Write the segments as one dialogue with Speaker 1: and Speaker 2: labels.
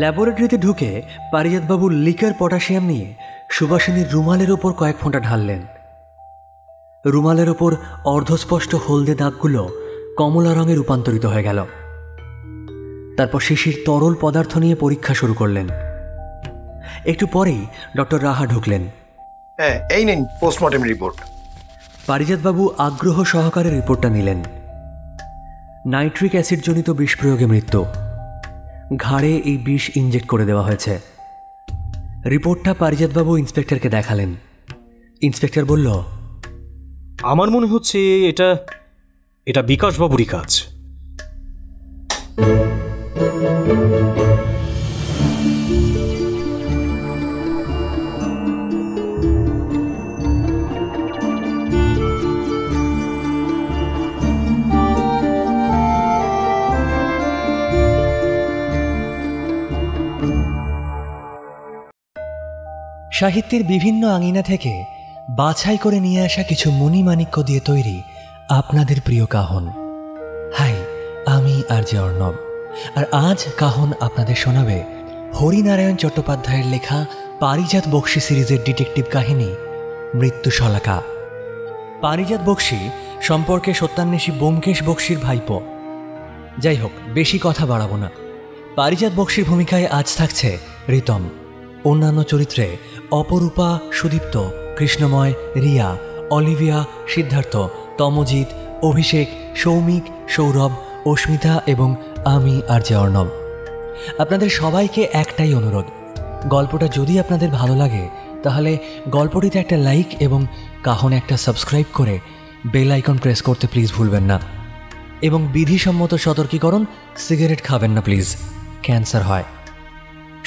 Speaker 1: ল্যাবরেটরিতে ঢুকে পারিজাতবাবু liquor potassium নিয়ে সুভাষিনীর রুমালের ওপর কয়েক ফোঁটা ঢাললেন। রুমালের ওপর অর্ধস্পষ্ট হলদে দাগগুলো কমলা রঙে রূপান্তরিত হয়ে গেল। তারপর শিশির তরল পদার্থ নিয়ে পরীক্ষা শুরু করলেন। একটু পরেই ডক্টর রাহা ঢুকলেন।
Speaker 2: হ্যাঁ, এই নিন পোস্টমর্টেম রিপোর্ট।
Speaker 1: পারিজাতবাবু আগ্রহ সহকারে রিপোর্টটা নিলেন। নাইট্রিক অ্যাসিড জনিত বিষ প্রয়োগে মৃত্যু। ঘাড়ে এই বিষ ইনজেক্ট করে দেওয়া হয়েছে। রিপোর্টটা পারিজাতবাবু ইন্সপেক্টরকে দেখালেন। ইন্সপেক্টর বলল,
Speaker 3: আমার মনে হচ্ছে এটা বিকাশবাবুরই কাজ।
Speaker 1: সাহিত্যের বিভিন্ন আঙিনা থেকে বাছাই করে নিয়ে আসা কিছু মণিমাণিক্য দিয়ে তৈরি আপনাদের প্রিয় কাহন। হাই, আমি আরজে অর্ণব। আর আজ কাহন আপনাদের শোনাবে হরিনারায়ণ চট্টোপাধ্যায়ের লেখা পারিজাত বক্সী সিরিজের ডিটেকটিভ কাহিনী মৃত্যুশলাকা। পারিজাত বক্সী সম্পর্কে সত্যান্বেষী ব্যোমকেশ বক্সীর ভাইপো। যাই হোক, বেশি কথা বাড়াবো না। পারিজাত বক্সীর ভূমিকায় আজ থাকছে রিতম। অন্যান্য চরিত্রে অপরূপা, সুদীপ্ত, কৃষ্ণময়, রিয়া, অলিভিয়া, সিদ্ধার্থ, তমজিৎ, অভিষেক, সৌমিক, সৌরভ, অস্মিতা এবং আমি আরজে অর্ণব। আপনাদের সবাইকে একটাই অনুরোধ, গল্পটা যদি আপনাদের ভালো লাগে তাহলে গল্পটিতে একটা লাইক এবং কাহনে একটা সাবস্ক্রাইব করে বেল আইকন প্রেস করতে প্লিজ ভুলবেন না। এবং বিধিসম্মত সতর্কীকরণ, সিগারেট খাবেন না প্লিজ, ক্যান্সার হয়।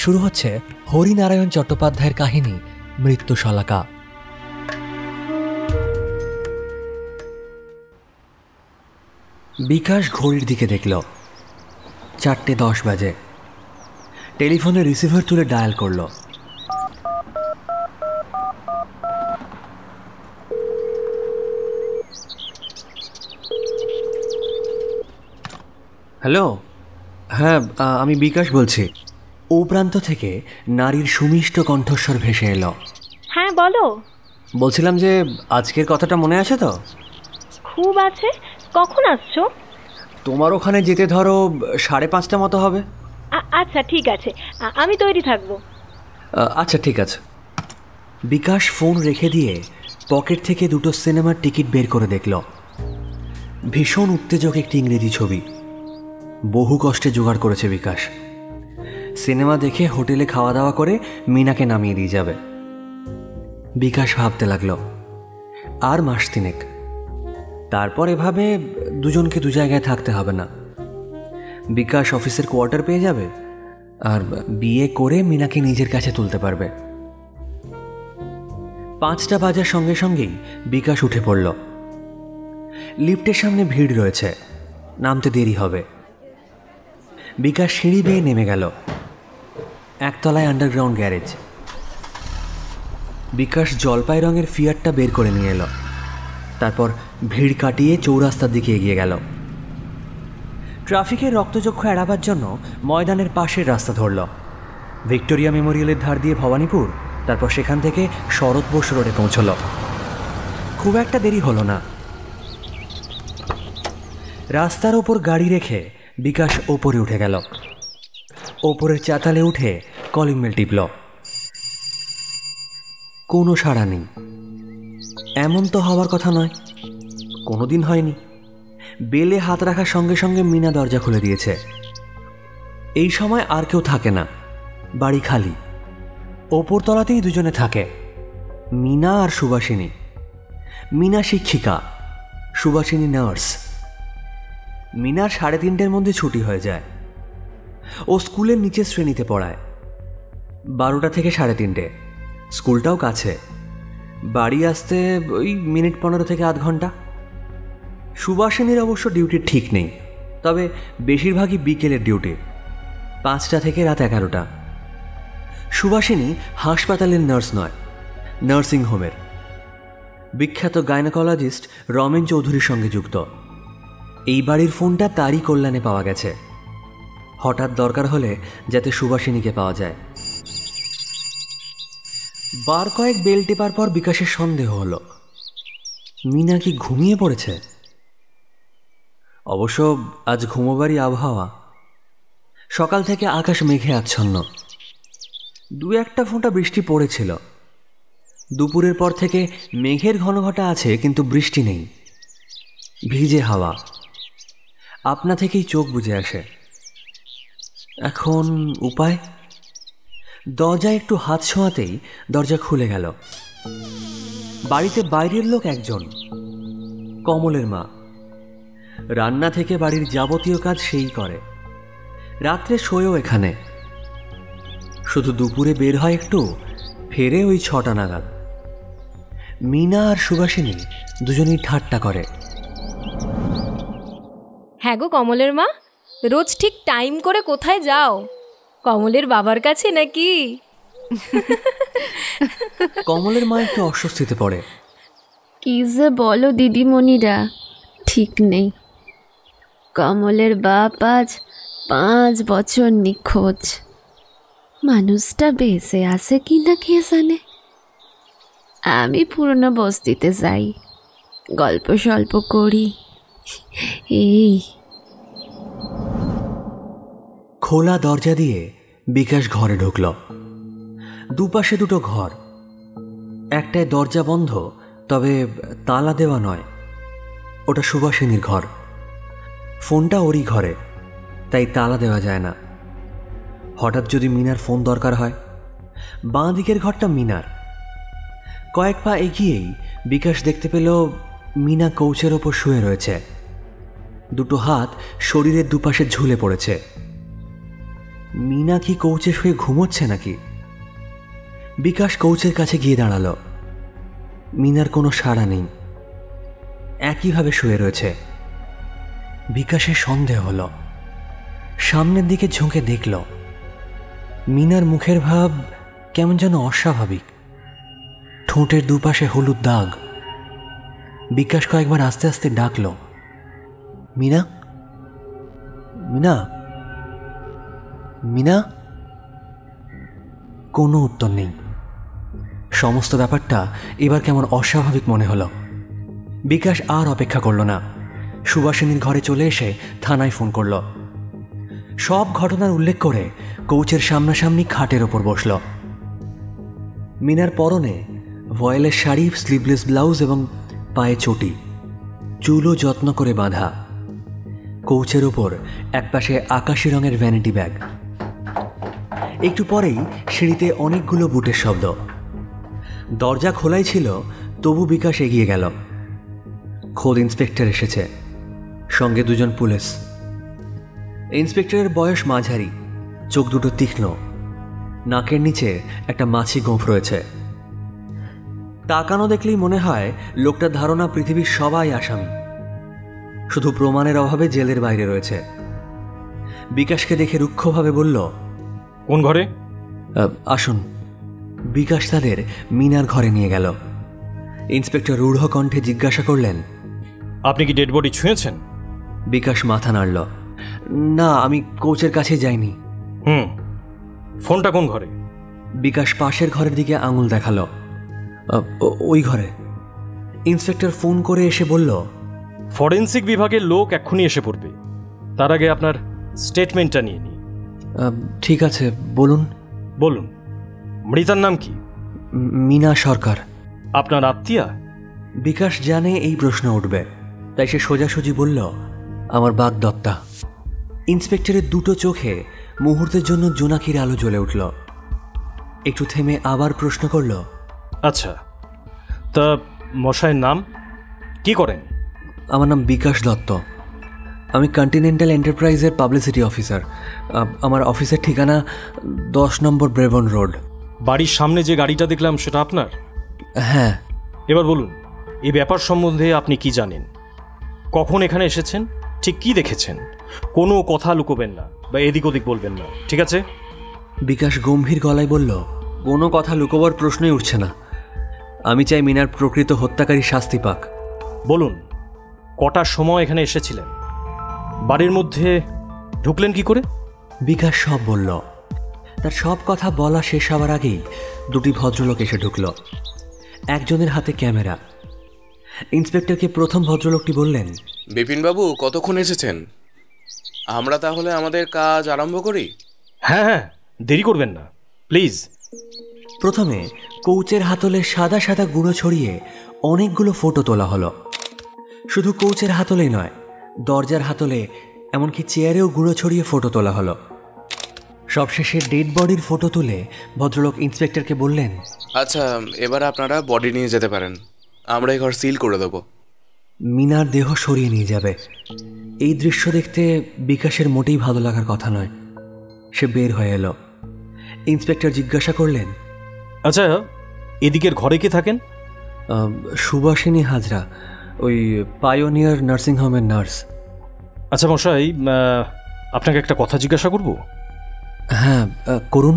Speaker 1: শুরু হচ্ছে হরিনারায়ণ চট্টোপাধ্যায়ের কাহিনী মৃত্যুশলাকা। বিকাশ ঘড়ির দিকে দেখল 4:10 বাজে। টেলিফোনে রিসিভার তুলে ডায়াল করল। হ্যালো, হ্যাঁ আমি বিকাশ বলছি। ও প্রান্ত থেকে নারীর সুমিষ্ট কণ্ঠস্বর ভেসে এলো।
Speaker 4: হ্যাঁ বলো।
Speaker 1: বলছিলাম যে আজকের কথাটা মনে আছে তো?
Speaker 4: খুব আছে। কখন আসছো?
Speaker 1: তোমার ওখানে যেতে ধরো 5:30 মতো হবে।
Speaker 4: আচ্ছা ঠিক আছে, আমি তৈরি থাকবো।
Speaker 1: আচ্ছা ঠিক আছে। বিকাশ ফোন রেখে দিয়ে পকেট থেকে দুটো সিনেমার টিকিট বের করে দেখল। ভীষণ উত্তেজক একটি ইংরেজি ছবি। বহু কষ্টে জোগাড় করেছে বিকাশ। সিনেমা দেখে হোটেলে খাওয়া দাওয়া করে মিনাকে নামিয়ে দিয়ে যাবে। বিকাশ ভাবতে লাগলো, আর মাস 3 তারপর এভাবে দুজনকে দু জায়গায় থাকতে হবে না। বিকাশ অফিসের কোয়ার্টার পেয়ে যাবে আর বিয়ে করে মিনাকে নিজের কাছে তুলতে পারবে। 5টা বাজার সঙ্গে সঙ্গেই বিকাশ উঠে পড়ল। লিফটের সামনে ভিড় রয়েছে, নামতে দেরি হবে। বিকাশ সিঁড়ি বেয়ে নেমে গেল। একতলায় আন্ডারগ্রাউন্ড গ্যারেজ। বিকাশ জলপাই রঙের ফিয়ারটা বের করে নিয়ে এলো। তারপর ভিড় কাটিয়ে চৌরাস্তার দিকে এগিয়ে গেল। ট্রাফিকের রক্তচক্ষু এড়াবার জন্য ময়দানের পাশের রাস্তা ধরল। ভিক্টোরিয়া মেমোরিয়ালের ধার দিয়ে ভবানীপুর, তারপর সেখান থেকে শরৎ বোস রোডে পৌঁছল। খুব একটা দেরি হলো না। রাস্তার ওপর গাড়ি রেখে বিকাশ ওপরে উঠে গেল। ওপরের চাতালে উঠে কলিং বেল টিপল। কোনো সাড়া নেই। এমন তো হওয়ার কথা নয়, কোনোদিন হয়নি। বেলে হাত রাখার সঙ্গে সঙ্গে মিনা দরজা খুলে দিয়েছে। এই সময় আর কেউ থাকে না, বাড়ি খালি। ওপরতলাতেই দুজনে থাকে, মিনা আর সুভাষিনী। মিনা শিক্ষিকা, সুভাষিনী নার্স। মিনার 3:30-এর মধ্যে ছুটি হয়ে যায়। ও স্কুলের নিচের শ্রেণীতে পড়ায়। 12টা থেকে 3:30। স্কুলটাও কাছে, বাড়ি আসতে ওই মিনিট 15 থেকে আধ ঘন্টা। সুভাষিনীর অবশ্য ডিউটির ঠিক নেই, তবে বেশিরভাগই বিকেলের ডিউটি, 5টা থেকে রাত 11টা। সুভাষিনী হাসপাতালের নার্স নয়, নার্সিং হোমের। বিখ্যাত গাইনোকোলজিস্ট রমেন চৌধুরীর সঙ্গে যুক্ত। এই বাড়ির ফোনটা তারই কল্যাণে পাওয়া গেছে। হঠাৎ দরকার হলে যাতে সুবাসিনীকে পাওয়া যায়। বার কয়েক বেল টেপার পর বিকাশের সন্দেহ হলো, মিনা কি ঘুমিয়ে পড়েছে? অবশ্য আজ ঘুমোবারই আবহাওয়া। সকাল থেকে আকাশ মেঘে আচ্ছন্ন, দু একটা ফোঁটা বৃষ্টি পড়েছিল। দুপুরের পর থেকে মেঘের ঘনঘটা আছে, কিন্তু বৃষ্টি নেই। ভিজে হাওয়া আপনা থেকেই চোখ বুজে আসে। এখন উপায়? দরজায় একটু হাত ছোঁয়াতেই দরজা খুলে গেল। বাড়িতে বাইরের লোক একজন, কমলের মা। রান্না থেকে বাড়ির যাবতীয় কাজ সেই করে, রাত্রে শোয়ও এখানে। শুধু দুপুরে বের হয় একটু, ফেরে ওই 6টা নাগাদ। মিনা আর সুবাসিনী দুজনেই ঠাট্টা করে।
Speaker 5: হ্যাঁ গো কমলের মা, রোজ ঠিক টাইম করে কোথায় যাও? কমলের বাবার কাছে নাকি?
Speaker 1: কমলের মা একটু অস্বস্তিতে পড়ে।
Speaker 6: কি যে বলো দিদিমণিরা, ঠিক নেই। কমলের বাপ আজ 5 বছর নিখোঁজ। মানুষটা বেঁচে আছে কি না কে জানে। আমি পুরনো বস্তিতে যাই, গল্প সল্প করি, এই।
Speaker 1: খোলা দরজা দিয়ে বিকাশ ঘরে ঢুকল। দুপাশে দুটো ঘর, একটায় দরজা বন্ধ, তবে তালা দেওয়া নয়। ওটা সুবাসিনীর ঘর। ফোনটা ওরই ঘরে, তাই তালা দেওয়া যায় না। হঠাৎ যদি মিনার ফোন দরকার হয়। বাঁ দিকের ঘরটা মিনার। কয়েক পা এগিয়েই বিকাশ দেখতে পেল মিনা কৌচের ওপর শুয়ে রয়েছে। দুটো হাত শরীরের দুপাশে ঝুলে পড়েছে। মিনা কি কৌচে শুয়ে ঘুমোচ্ছে নাকি? বিকাশ কৌচের কাছে গিয়ে দাঁড়ালো। মিনার কোনো সাড়া নেই, একইভাবে শুয়ে রয়েছে। বিকাশের সন্দেহ হলো, সামনের দিকে ঝুঁকে দেখল মিনার মুখের ভাব কেমন যেন অস্বাভাবিক। ঠোঁটের দুপাশে হলুদ দাগ। বিকাশ কয়েকবার আস্তে আস্তে ডাকল, মিনা, মিনা, মিনা। কোনো উত্তর নেই। সমস্ত ব্যাপারটা এবার কেমন অস্বাভাবিক মনে হলো। বিকাশ আর অপেক্ষা করল না, সুবাসিনীর ঘরে চলে এসে থানায় ফোন করল। সব ঘটনার উল্লেখ করে কৌচের সামনাসামনি খাটের ওপর বসল। মিনার পরনে ভয়েলের শাড়ি, স্লিভলেস ব্লাউজ এবং পায়ে চটি, চুলও যত্ন করে বাঁধা। কৌচের ওপর একপাশে আকাশি রঙের ভ্যানিটি ব্যাগ। একটু পরেই সিঁড়িতে অনেকগুলো বুটের শব্দ। দরজা খোলাই ছিল, তবু বিকাশ এগিয়ে গেল। খোদ ইন্সপেক্টর এসেছে, সঙ্গে দুজন পুলিশ। ইন্সপেক্টরের বয়স মাঝারি, চোখ দুটো তীক্ষ্ণ, নাকের নিচে একটা মাছি গোঁফ রয়েছে। তাকানো দেখলেই মনে হয় লোকটার ধারণা পৃথিবীর সবাই আসামি, শুধু প্রমাণের অভাবে জেলের বাইরে রয়েছে। বিকাশকে দেখে রুক্ষভাবে বলল,
Speaker 3: কোন ঘরে?
Speaker 1: আসুন। বিকাশ তাদের মিনার ঘরে নিয়ে গেল। ইন্সপেক্টর রূঢ় কণ্ঠে জিজ্ঞাসা করলেন,
Speaker 3: আপনি কি ডেড বডি ছুঁয়েছেন?
Speaker 1: বিকাশ মাথা নাড়ল, না, আমি কোচের কাছে যাইনি।
Speaker 3: ফোনটা কোন ঘরে?
Speaker 1: বিকাশ পাশের ঘরের দিকে আঙুল দেখালো। ওই ঘরে। ইন্সপেক্টর ফোন করে এসে বলল,
Speaker 3: ফরেন্সিক বিভাগের লোক এক্ষুনি এসে পড়বে, তার আগে আপনার স্টেটমেন্টটা নিয়ে নিই।
Speaker 1: ঠিক আছে, বলুন।
Speaker 3: বলুন, মৃতার নাম কি?
Speaker 1: মিনা সরকার।
Speaker 3: আপনার আত্মীয়া?
Speaker 1: বিকাশ জানে এই প্রশ্ন উঠবে, তাই সে সোজাসুজি বলল, আমার বাগদত্তা। ইন্সপেক্টরের দুটো চোখে মুহূর্তের জন্য জোনাকির আলো জ্বলে উঠল। একটু থেমে আবার প্রশ্ন করল,
Speaker 3: আচ্ছা, তা মশাইয়ের নাম কি করেন?
Speaker 1: আমার নাম বিকাশ দত্ত। আমি কন্টিনেন্টাল এন্টারপ্রাইজের পাবলিসিটি অফিসার। আমার অফিসের ঠিকানা 10 নম্বর ব্রেভন রোড।
Speaker 3: বাড়ির সামনে যে গাড়িটা দেখলাম সেটা আপনার?
Speaker 1: হ্যাঁ।
Speaker 3: এবার বলুন, এই ব্যাপার সম্বন্ধে আপনি কি জানেন? কখন এখানে এসেছেন? ঠিক কি দেখেছেন? কোনো কথা লুকোবেন না বা এদিক ওদিক বলবেন না, ঠিক আছে?
Speaker 1: বিকাশ গম্ভীর গলায় বলল, কোনো কথা লুকোবার প্রশ্নই উঠছে না। আমি চাই মিনার প্রকৃত হত্যাকারী শাস্তি পাক।
Speaker 3: বলুন, কটার সময় এখানে এসেছিলেন? বাড়ির মধ্যে ঢুকলেন কি করে?
Speaker 1: বিকাশ সব বলল। তার সব কথা বলা শেষ হওয়ার আগেই দুটি ভদ্রলোক এসে ঢুকল। একজনের হাতে ক্যামেরা। ইন্সপেক্টরকে প্রথম ভদ্রলোকটি বললেন,
Speaker 7: বিপিনবাবু কতক্ষণ এসেছেন? আমরা তাহলে আমাদের কাজ আরম্ভ করি।
Speaker 3: হ্যাঁ হ্যাঁ, দেরি করবেন না প্লিজ।
Speaker 1: প্রথমে কৌচের হাতলে সাদা সাদা গুঁড়ো ছড়িয়ে অনেকগুলো ফটো তোলা হলো। শুধু কৌচের হাতলেই নয়, দরজার হাতলে, এমনকি চেয়ারেও গুঁড়ো ছড়িয়ে ফটো তোলা হলো। সবশেষে ডেড বডির ফটো তুলে ভদ্রলোক ইন্সপেক্টরকে বললেন,
Speaker 7: আচ্ছা, এবার আপনারা বডি নিয়ে যেতে পারেন, আমরা এই ঘর সিল করে দেবো।
Speaker 1: মিনার দেহ সরিয়ে নিয়ে যাবে। এই দৃশ্য দেখতে বিকাশের মোটেই ভালো লাগার কথা নয়। সে বের হয়ে এলো। ইন্সপেক্টর জিজ্ঞাসা করলেন,
Speaker 3: আচ্ছা, এদিকের ঘরে কে থাকেন?
Speaker 1: সুভাষিনী হাজরা, ওই পায়োনিয়ার নার্সিংহোমের নার্স।
Speaker 3: আচ্ছা মশাই, আপনাকে একটা কথা জিজ্ঞাসা করব?
Speaker 1: হ্যাঁ, করুন।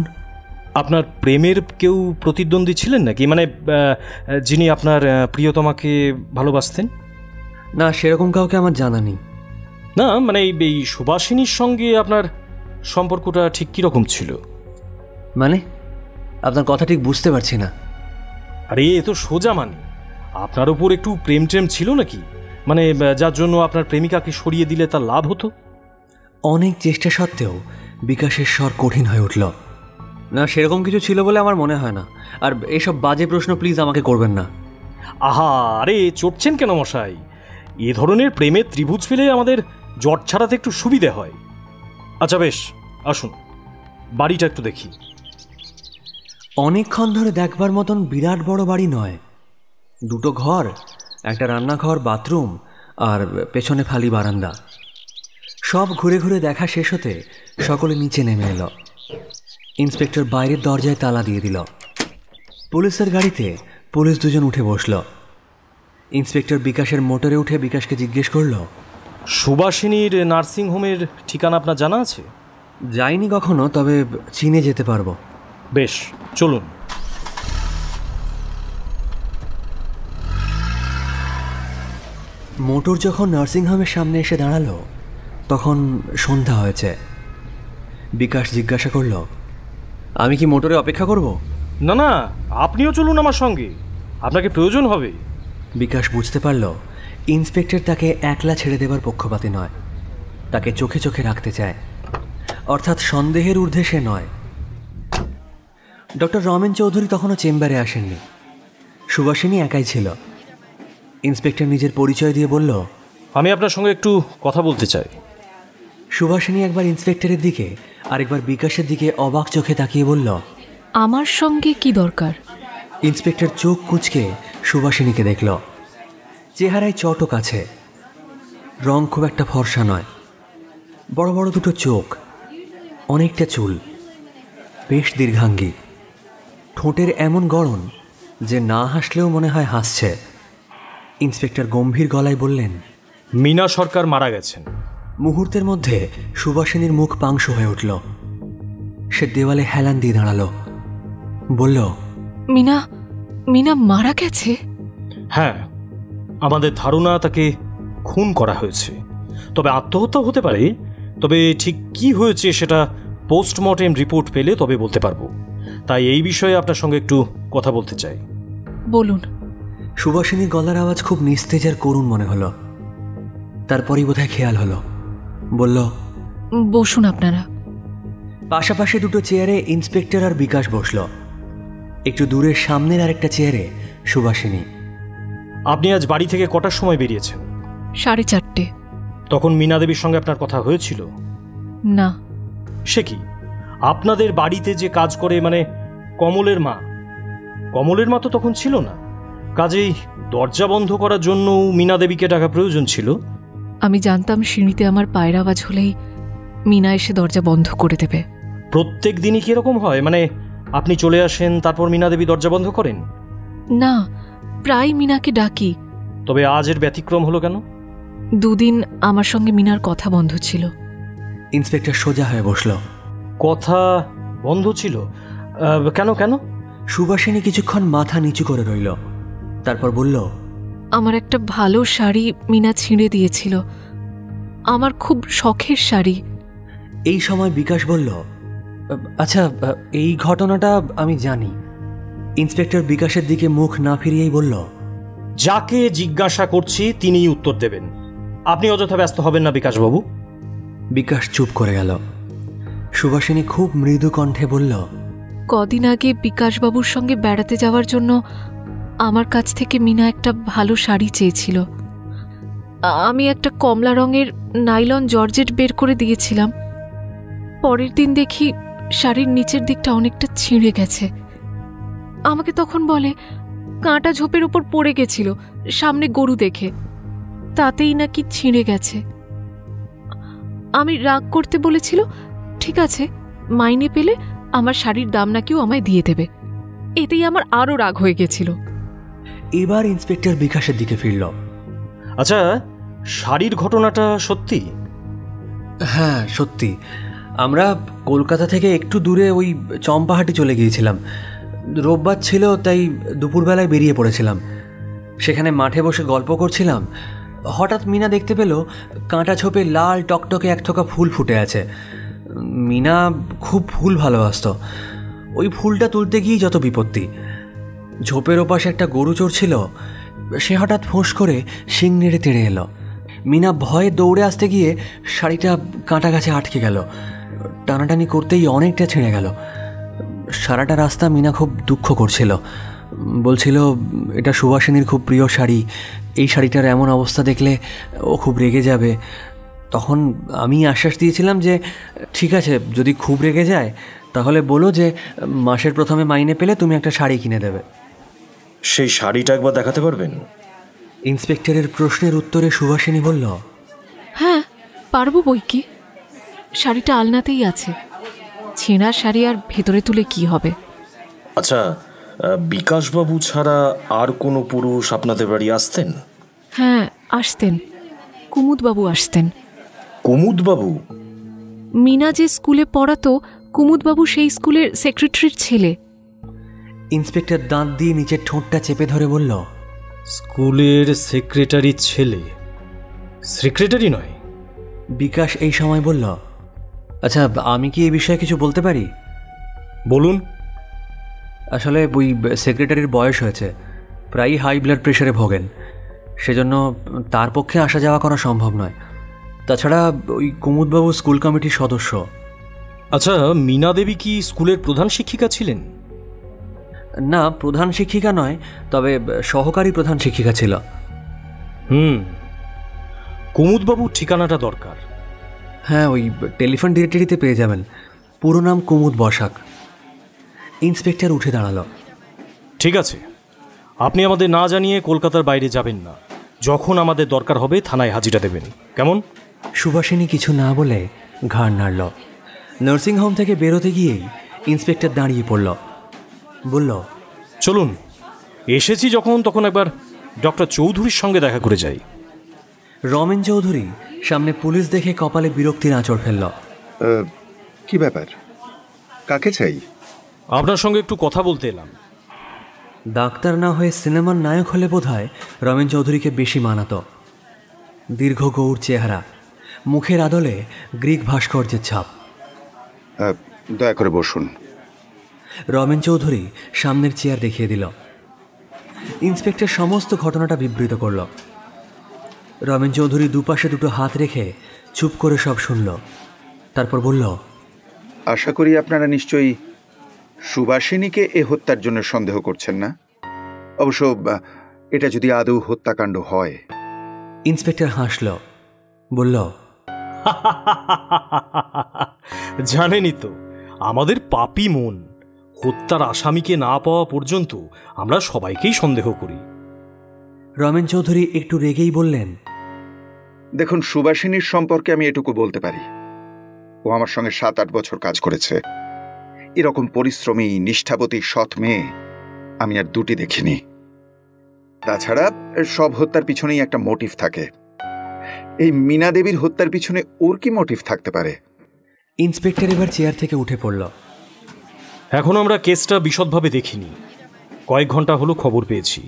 Speaker 3: আপনার প্রেমের কেউ প্রতিদ্বন্দ্বী ছিলেন নাকি, মানে যিনি আপনার প্রিয়তমাকে ভালোবাসতেন?
Speaker 1: না, সেরকম কাউকে আমার জানা নেই।
Speaker 3: না মানে এই সুভাষিনীর সঙ্গে আপনার সম্পর্কটা ঠিক কীরকম ছিল?
Speaker 1: মানে আপনার কথা ঠিক বুঝতে পারছি না।
Speaker 3: আরে এ তো সোজা, মানে আপনার ওপর একটু প্রেম টেম ছিল নাকি, মানে যার জন্য আপনার প্রেমিকাকে সরিয়ে দিলে তার লাভ হতো?
Speaker 1: অনেক চেষ্টা সত্ত্বেও বিকাশের স্বর কঠিন হয়ে উঠল। না, সেরকম কিছু ছিল বলে আমার মনে হয় না। আর এসব বাজে প্রশ্ন প্লিজ আমাকে করবেন না।
Speaker 3: আহা, আরে চড়ছেন কেন মশাই? এ ধরনের প্রেমের ত্রিভুজ ফেলে আমাদের জট ছাড়াতে একটু সুবিধে হয়। আচ্ছা বেশ, আসুন বাড়িটা একটু দেখি।
Speaker 1: অনেকক্ষণ ধরে দেখবার মতন বিরাট বড় বাড়ি নয়। দুটো ঘর, একটা রান্নাঘর, বাথরুম, আর পেছনে ফালি বারান্দা। সব ঘুরে ঘুরে দেখা শেষ হতে সকলে নিচে নেমে এলো। ইন্সপেক্টর বাইরের দরজায় তালা দিয়ে দিল। পুলিশের গাড়িতে পুলিশ দুজন উঠে বসল। ইন্সপেক্টর বিকাশের মোটরে উঠে বিকাশকে জিজ্ঞেস করল,
Speaker 3: সুভাষিনীর নার্সিংহোমের ঠিকানা আপনার জানা আছে?
Speaker 1: যাইনি কখনো, তবে চিনে যেতে পারবো।
Speaker 3: বেশ, চলুন।
Speaker 1: মোটর যখন নার্সিংহোমের সামনে এসে দাঁড়ালো তখন সন্ধ্যা হয়েছে। বিকাশ জিজ্ঞাসা করল, আমি কি মোটরে অপেক্ষা করব?
Speaker 3: না না, আপনিও চলুন আমার সঙ্গে, আপনাকে প্রয়োজন হবে।
Speaker 1: বিকাশ বুঝতে পারল ইন্সপেক্টর তাকে একলা ছেড়ে দেবার পক্ষপাতী নয়, তাকে চোখে চোখে রাখতে চায়। অর্থাৎ সন্দেহের ঊর্ধ্বে সে নয়। ডক্টর রমেন চৌধুরী তখনও চেম্বারে আসেননি। সুভাষিনী একাই ছিল। ইন্সপেক্টর নিজের পরিচয় দিয়ে বলল,
Speaker 3: আমি আপনার সঙ্গে একটু কথা বলতে চাই।
Speaker 1: সুভাষিনী একবার ইন্সপেক্টরের দিকে আরেকবার বিকাশের দিকে অবাক চোখে তাকিয়ে বলল,
Speaker 5: আমার সঙ্গে কি দরকার?
Speaker 1: ইন্সপেক্টর চোখ কুঁচকে সুভাষিনীকে দেখল। চেহারায় চটক আছে, রং খুব একটা ফর্সা নয়, বড় বড় দুটো চোখ, অনেকটা চুল, বেশ দীর্ঘাঙ্গী, ঠোঁটের এমন গড়ন যে না হাসলেও মনে হয় হাসছে। ইন্সপেক্টর গম্ভীর গলায় বললেন,
Speaker 3: মিনা সরকার মারা গেছেন।
Speaker 1: মুহূর্তের মধ্যে সুভাষিনীর মুখ পাংশু হয়ে উঠল। সে দেওয়ালে হেলান দিয়ে দাঁড়ালো, বলল,
Speaker 5: মিনা মিনা মারা গেছে?
Speaker 3: হ্যাঁ, আমাদের ধারণা তাকে খুন করা হয়েছে, তবে আত্মহত্যা হতে পারে। তবে ঠিক কি হয়েছে সেটা পোস্টমর্টেম রিপোর্ট পেলে তবে বলতে পারবো। তাই এই বিষয়ে আপনার সঙ্গে একটু কথা বলতে চাই।
Speaker 5: বলুন।
Speaker 1: সুভাষিনীর গলার আওয়াজ খুব নিস্তেজ আর করুণ মনে হলো। তারপরই বোধহয় খেয়াল হলো, বলল,
Speaker 5: বসুন আপনারা।
Speaker 1: পাশাপাশি দুটো চেয়ারে ইন্সপেক্টর আর বিকাশ বসল। একটু দূরের সামনের আরেকটা চেয়ারে সুভাষিনী।
Speaker 3: আপনি আজ বাড়ি থেকে কটার সময় বেরিয়েছেন?
Speaker 5: 4:30।
Speaker 3: তখন মীনা দেবীর সঙ্গে আপনার কথা হয়েছিল?
Speaker 5: না।
Speaker 3: সে কি, আপনাদের বাড়িতে যে কাজ করে, মানে কমলের মা, কমলের মা তো তখন ছিল না। কাজেই দরজা বন্ধ করার জন্য মীনা দেবীকে ডাকা প্রয়োজন ছিল।
Speaker 5: আমি জানতাম সিঁড়িতে আমার পায়ের আওয়াজ হলেই মিনা এসে দরজা বন্ধ করে দেবে।
Speaker 3: প্রত্যেক দিনই কি এরকম হয়, মানে আপনি চলে আসেন তারপর মীনা দেবী দরজা বন্ধ করেন?
Speaker 5: না, প্রায় মিনাকে ডাকি।
Speaker 3: তবে আজ এর ব্যতিক্রম হলো কেন?
Speaker 5: 2 দিন আমার সঙ্গে মিনার কথা বন্ধ ছিল।
Speaker 1: ইন্সপেক্টর সোজা হয়ে বসল।
Speaker 3: কথা বন্ধ ছিল? কেন কেন?
Speaker 1: সুভাষিনী কিছুক্ষণ মাথা নিচু করে রইল, তারপর বলল,
Speaker 5: আমার একটা ভালো শাড়ি মিনা ছিঁড়ে দিয়েছিল, আমার খুব শখের শাড়ি।
Speaker 1: এই সময় বিকাশ বলল, আচ্ছা, এই ঘটনাটা আমি জানি। ইন্সপেক্টর বিকাশের দিকে মুখ না ফিরিয়েই বলল,
Speaker 3: যাকে জিজ্ঞাসা করছি তিনিই উত্তর দেবেন। আপনি অযথা ব্যস্ত হবেন না বিকাশবাবু।
Speaker 1: বিকাশ চুপ করে গেল। সুভাষিনী খুব মৃদু কণ্ঠে বলল,
Speaker 8: কদিন আগে বিকাশবাবুর সঙ্গে বেড়াতে যাওয়ার জন্য আমার কাছ থেকে মিনা একটা ভালো শাড়ি চেয়েছিল। আমি একটা কমলা রঙের নাইলন জর্জেট বের করে দিয়েছিলাম। পরের দিন দেখি শাড়ির নিচের দিকটা অনেকটা ছিঁড়ে গেছে। আমাকে তখন বলে কাঁটা ঝোপের উপর পড়ে গেছিল সামনে গরু দেখে, তাতেই নাকি ছিঁড়ে গেছে। আমি রাগ করতে বলেছিল, ঠিক আছে, মাইনে পেলে আমার শাড়ির দাম নাকিও আমায় দিয়ে দেবে। এতেই আমার আরও রাগ হয়ে গেছিল।
Speaker 1: এবার ইন্সপেক্টর বিকাশের দিকে ফিরল।
Speaker 3: আচ্ছা, শাড়ির ঘটনাটা সত্যি?
Speaker 1: হ্যাঁ, সত্যি। আমরা কলকাতা থেকে একটু দূরে ওই চম্পাহাটি চলে গিয়েছিলাম। রোববার ছিল, তাই দুপুরবেলায় বেরিয়ে পড়েছিলাম। সেখানে মাঠে বসে গল্প করছিলাম। হঠাৎ মিনা দেখতে পেল কাঁটা ছোপে লাল টকটকে এক থোকা ফুল ফুটে আছে। মিনা খুব ফুল ভালোবাসত। ওই ফুলটা তুলতে গিয়েই যত বিপত্তি। ঝোপের ওপাশে একটা গরু চড়ছিল, সে হঠাৎ ফোঁস করে শিং নেড়ে তেড়ে এলো। মিনা ভয়ে দৌড়ে আসতে গিয়ে শাড়িটা কাঁটা গাছে আটকে গেল। টানাটানি করতেই অনেকটা ছিঁড়ে গেল। সারাটা রাস্তা মিনা খুব দুঃখ করছিল। বলছিল এটা সুভাষিনীর খুব প্রিয় শাড়ি, এই শাড়িটার এমন অবস্থা দেখলে ও খুব রেগে যাবে। তখন আমি আশ্বাস দিয়েছিলাম যে ঠিক আছে, যদি খুব রেগে যায় তাহলে বলো যে মাসের প্রথমে মাইনে পেলে তুমি একটা শাড়ি কিনে দেবে।
Speaker 9: সেই শাড়িটা একবার দেখাতে পারবেন?
Speaker 1: ইন্সপেক্টরের প্রশ্নের উত্তরে সুভাষিনী বলল,
Speaker 8: হ্যাঁ, পারবো বই কি। শাড়িটা আলনাতেই আছে। ছেঁড়া শাড়ি আর ভেতরে তুলে কি হবে?
Speaker 9: আচ্ছা, বিকাশবাবু ছাড়া আর কোনো পুরুষ আপনাদের বাড়ি আসতেন?
Speaker 8: হ্যাঁ, আসতেন। কুমুদবাবু আসতেন।
Speaker 9: কুমুদবাবু?
Speaker 8: মিনা যে স্কুলে পড়াতো, কুমুদবাবু সেই স্কুলের সেক্রেটারির ছেলে।
Speaker 1: ইন্সপেক্টর দাঁত দিয়ে নিচের ঠোঁটটা চেপে ধরে বলল,
Speaker 3: স্কুলের সেক্রেটারির ছেলে? সেক্রেটারি নয়?
Speaker 1: বিকাশ এই সময় বলল, আচ্ছা, আমি কি এই বিষয়ে কিছু বলতে পারি?
Speaker 3: বলুন।
Speaker 1: আসলে ওই সেক্রেটারির বয়স হয়েছে, প্রায়ই হাই ব্লাড প্রেশারে ভোগেন। সেজন্য তার পক্ষে আসা যাওয়া করা সম্ভব নয়। তাছাড়া ওই কুমুদবাবু স্কুল কমিটির সদস্য।
Speaker 3: আচ্ছা, মিনা দেবী কি স্কুলের প্রধান শিক্ষিকা ছিলেন?
Speaker 1: না, প্রধান শিক্ষিকা নয়, তবে সহকারী প্রধান শিক্ষিকা ছিল।
Speaker 3: কুমুদবাবুর ঠিকানাটা দরকার।
Speaker 1: হ্যাঁ, ওই টেলিফোন ডিরেক্টরিতে পেয়ে যাবেন। পুরো নাম কুমুদ বসাক। ইন্সপেক্টর উঠে দাঁড়ালো।
Speaker 3: ঠিক আছে, আপনি আমাদের না জানিয়ে কলকাতার বাইরে যাবেন না। যখন আমাদের দরকার হবে থানায় হাজিরা দেবেন, কেমন?
Speaker 1: সুভাষিনী কিছু না বলে ঘাড় নাড়ল। নার্সিংহোম থেকে বেরোতে গিয়েই ইন্সপেক্টর দাঁড়িয়ে পড়ল। বলল,
Speaker 3: চলুন, এসেছি যখন তখন একবার ডক্টর চৌধুরীর সঙ্গে দেখা করে যাই।
Speaker 1: রমেন চৌধুরী সামনে পুলিশ দেখে কপালে বিরক্তির আঁচড় ফেলল।
Speaker 10: কি ব্যাপার? কাকে চাই?
Speaker 3: আপনার সঙ্গে একটু কথা বলতে এলাম।
Speaker 1: ডাক্তার না হয়ে সিনেমার নায়ক হলে বোধহয় রমেন চৌধুরীকে বেশি মানাত। দীর্ঘ গৌর চেহারা, মুখের আদলে গ্রিক ভাস্কর্যের ছাপ।
Speaker 10: দয়া করে বসুন।
Speaker 1: রমেন চৌধুরী সামনের চেয়ার দেখিয়ে দিল। ইন্সপেক্টর সমস্ত ঘটনাটা বিবৃত করল। রমেন চৌধুরী দুপাশে দুটো হাত রেখে চুপ করে সব শুনল। তারপর বলল,
Speaker 10: আশা করি আপনারা নিশ্চয়ই সুভাষিনীকে এ হত্যার জন্য সন্দেহ করছেন না? অবশ্য এটা যদি আদৌ হত্যাকাণ্ড হয়।
Speaker 1: ইন্সপেক্টর হাসল, বলল,
Speaker 3: জানেনই তো আমাদের পাপী মন। হত্যার আসামিকে না পাওয়া পর্যন্ত আমরা সবাইকেই সন্দেহ করি।
Speaker 1: রমেন চৌধুরী একটু রেগেই বললেন,
Speaker 10: দেখুন, সুভাষিনীর সম্পর্কে আমি এটুকু বলতে পারি, ও আমার সঙ্গে 7-8 বছর কাজ করেছে। এরকম পরিশ্রমী, নিষ্ঠাবতী, সৎ মেয়ে আমি আর দুটি দেখিনি। তাছাড়া সব হত্যার পিছনেই একটা মোটিভ থাকে। এই মিনা দেবীর হত্যার পিছনে ওর কি মোটিভ থাকতে পারে?
Speaker 1: ইন্সপেক্টর এবার চেয়ার থেকে উঠে পড়ল।
Speaker 3: এখন আমরা কেসটা বিশদভাবে দেখিনি, কয়েক ঘন্টা হলো খবর পেয়েছি।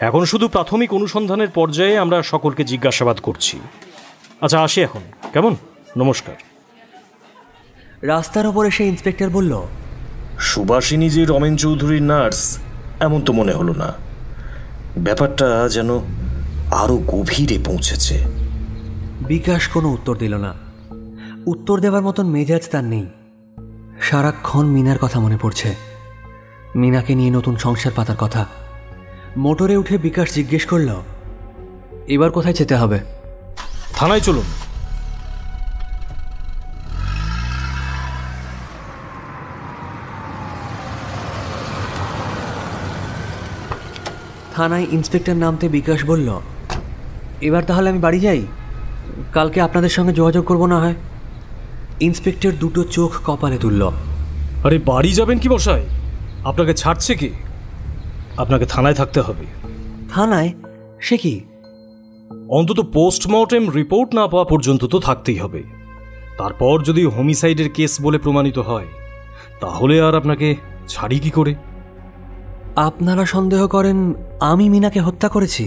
Speaker 3: এখন শুধু প্রাথমিক অনুসন্ধানের পর্যায়ে আমরা সকলকে জিজ্ঞাসাবাদ করছি। আচ্ছা, আসি এখন, কেমন? নমস্কার।
Speaker 1: রাস্তার ওপরে সেই ইন্সপেক্টর বলল,
Speaker 9: সুভাষিনী যে রমেন চৌধুরীর নার্স এমন তো মনে হলো না। ব্যাপারটা যেন আরো গভীরে পৌঁছেছে।
Speaker 1: বিকাশ কোনো উত্তর দিল না। উত্তর দেওয়ার মতন মেজাজ তার নেই। সারাক্ষণ মিনার কথা মনে পড়ছে, মিনাকে নিয়ে নতুন সংসার পাতার কথা। মোটরে উঠে বিকাশ জিজ্ঞেস করল, এবার কোথায় যেতে হবে?
Speaker 3: থানায় চলুন।
Speaker 1: থানায় ইন্সপেক্টর নামতে বিকাশ বলল, এবার তাহলে আমি বাড়ি যাই, কালকে আপনাদের সঙ্গে যোগাযোগ করব না হয়। ইন্সপেক্টর দুটো চোখ কপালে তুলল।
Speaker 3: আরে বাড়ি যাবেন কি মশাই? আপনাকে ছাড়ছে কি? আপনাকে থানায় থাকতে হবে।
Speaker 1: থানায়? সে কি?
Speaker 3: অন্তত পোস্টমর্টেম রিপোর্ট না পাওয়া পর্যন্ত তো থাকতেই হবে। তারপর যদি হোমিসাইডের কেস বলে প্রমাণিত হয়, তাহলে আর আপনাকে ছাড়ি কি করে?
Speaker 1: আপনারা সন্দেহ করেন আমি মিনাকে হত্যা করেছি?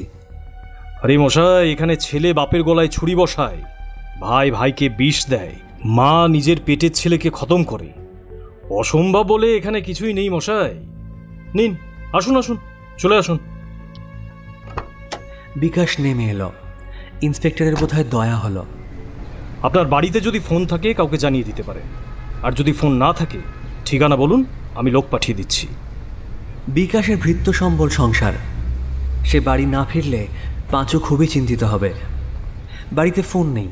Speaker 3: আরে মশাই, এখানে ছেলে বাপের গলায় ছুরি বসায়, ভাই ভাইকে বিষ দেয়, মা নিজের পেটের ছেলেকে খতম করে। অসম্ভব বলে এখানে কিছুই নেই মশাই। নিন, আসুন আসুন, চলে আসুন।
Speaker 1: বিকাশ নেমে এলো। ইন্সপেক্টরের বোধহয় দয়া হলো।
Speaker 3: আপনার বাড়িতে যদি ফোন থাকে কাউকে জানিয়ে দিতে পারে, আর যদি ফোন না থাকে ঠিকানা বলুন, আমি লোক পাঠিয়ে দিচ্ছি।
Speaker 1: বিকাশের ভৃত্য সম্বল সংসার, সে বাড়ি না ফিরলে পাঁচু খুবই চিন্তিত হবে। বাড়িতে ফোন নেই,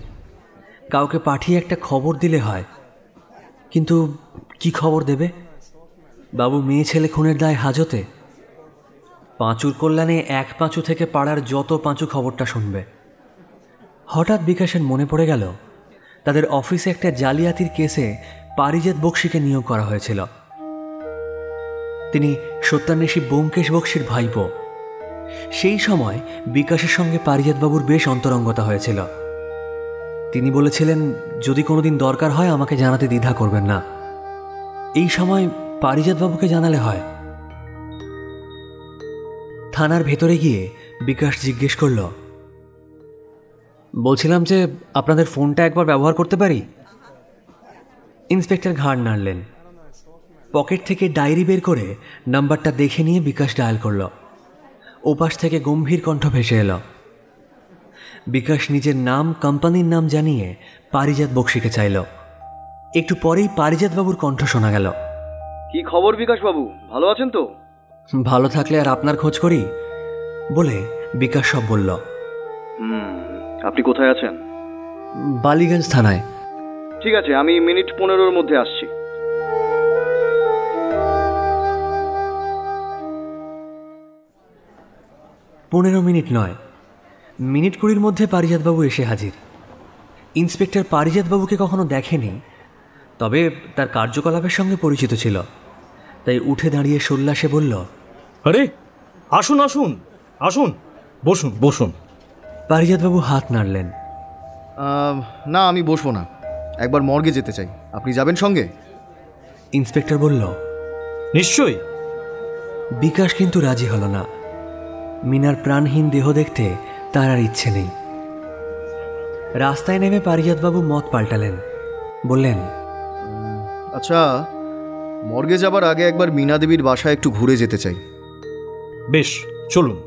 Speaker 1: কাউকে পাঠিয়ে একটা খবর দিলে হয়, কিন্তু কি খবর দেবে? বাবু মেয়ে ছেলে খুনের দায় হাজতে। পাঁচুর কল্যাণে এক পাঁচু থেকে পাড়ার যত পাঁচু খবরটা শুনবে। হঠাৎ বিকাশের মনে পড়ে গেল তাদের অফিসে একটা জালিয়াতির কেসে পারিজাত বক্সিকে নিয়োগ করা হয়েছিল। তিনি সত্যান্বেষী ব্যোমকেশ বক্সির ভাইপো। সেই সময় বিকাশের সঙ্গে পারিজাতবাবুর বেশ অন্তরঙ্গতা হয়েছিল। তিনি বলেছিলেন, যদি কোনোদিন দরকার হয় আমাকে জানাতে দ্বিধা করবেন না। এই সময় পারিজাতবাবুকে জানালে হয়। থানার ভেতরে গিয়ে বিকাশ জিজ্ঞেস করল, বলছিলাম যে আপনাদের ফোনটা একবার ব্যবহার করতে পারি? ইন্সপেক্টর ঘাড় নাড়লেন। পকেট থেকে ডায়েরি বের করে নাম্বারটা দেখে নিয়ে বিকাশ ডায়াল করল। ওপাশ থেকে গম্ভীর কণ্ঠ ভেসে এলো। বিকাশ নিজের নাম, কোম্পানির নাম জানিয়ে পারিজাত বক্সিকে চাইল। একটু পরেই পারিজাতবাবুর কণ্ঠ শোনা গেল।
Speaker 11: কি খবর বিকাশবাবু, ভালো আছেন তো?
Speaker 1: ভালো থাকলে আর আপনার খোঁজ করি বলে বিকাশ সব বলল।
Speaker 11: আপনি কোথায় আছেন?
Speaker 1: বালিগঞ্জ থানায়।
Speaker 11: ঠিক আছে, আমি মিনিট 15-র মধ্যে আসছি।
Speaker 1: পনেরো মিনিট নয়, মিনিট 20 মধ্যে পারিজাতবাবু এসে হাজির। ইন্সপেক্টর পারিজাতবাবুকে কখনো দেখেনি, তবে তার কার্যকলাপের সঙ্গে পরিচিত ছিল, তাই উঠে দাঁড়িয়ে সোল্লাসে বলল,
Speaker 3: আরে আসুন আসুন আসুন, বসুন বসুন।
Speaker 1: পারিজাতবাবু হাত নাড়লেন।
Speaker 11: না, আমি বসবো না, একবার মর্গে যেতে চাই। আপনি যাবেন সঙ্গে?
Speaker 1: ইন্সপেক্টর বলল,
Speaker 3: নিশ্চয়ই।
Speaker 1: বিকাশ কিন্তু রাজি হল না। মিনার প্রাণহীন দেহ দেখতে তার আর ইচ্ছে নেই। রাস্তায় নেমে পারিজাতবাবু মত পাল্টালেন। বললেন,
Speaker 11: আচ্ছা, মর্গে যাবার আগে একবার মীনা দেবীর বাসায় একটু ঘুরে যেতে চাই।
Speaker 3: বেশ, চলুন।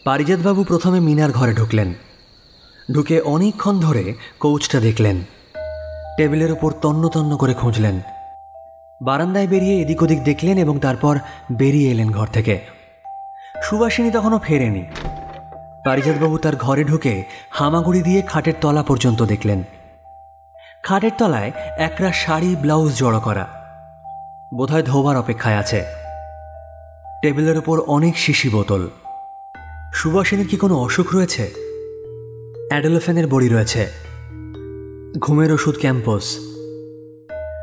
Speaker 1: পারিজাতবাবু প্রথমে মিনার ঘরে ঢুকলেন। ঢুকে অনেকক্ষণ ধরে কৌচটা দেখলেন। টেবিলের ওপর তন্ন তন্ন করে খুঁজলেন। বারান্দায় বেরিয়ে এদিক ওদিক দেখলেন এবং তারপর বেরিয়ে এলেন ঘর থেকে। সুভাষিনী তখনও ফেরেনি। পারিজাতবাবু তার ঘরে ঢুকে হামাগুড়ি দিয়ে খাটের তলা পর্যন্ত দেখলেন। খাটের তলায় একরা শাড়ি ব্লাউজ জড়ো করা, বোধহয় ধোবার অপেক্ষায় আছে। টেবিলের ওপর অনেক শিশি বোতল। সুভাষিনীর কি কোনো অসুখ রয়েছে? অ্যাডোলোফেনের বড়ি রয়েছে, ঘুমের ওষুধ ক্যাম্পোস।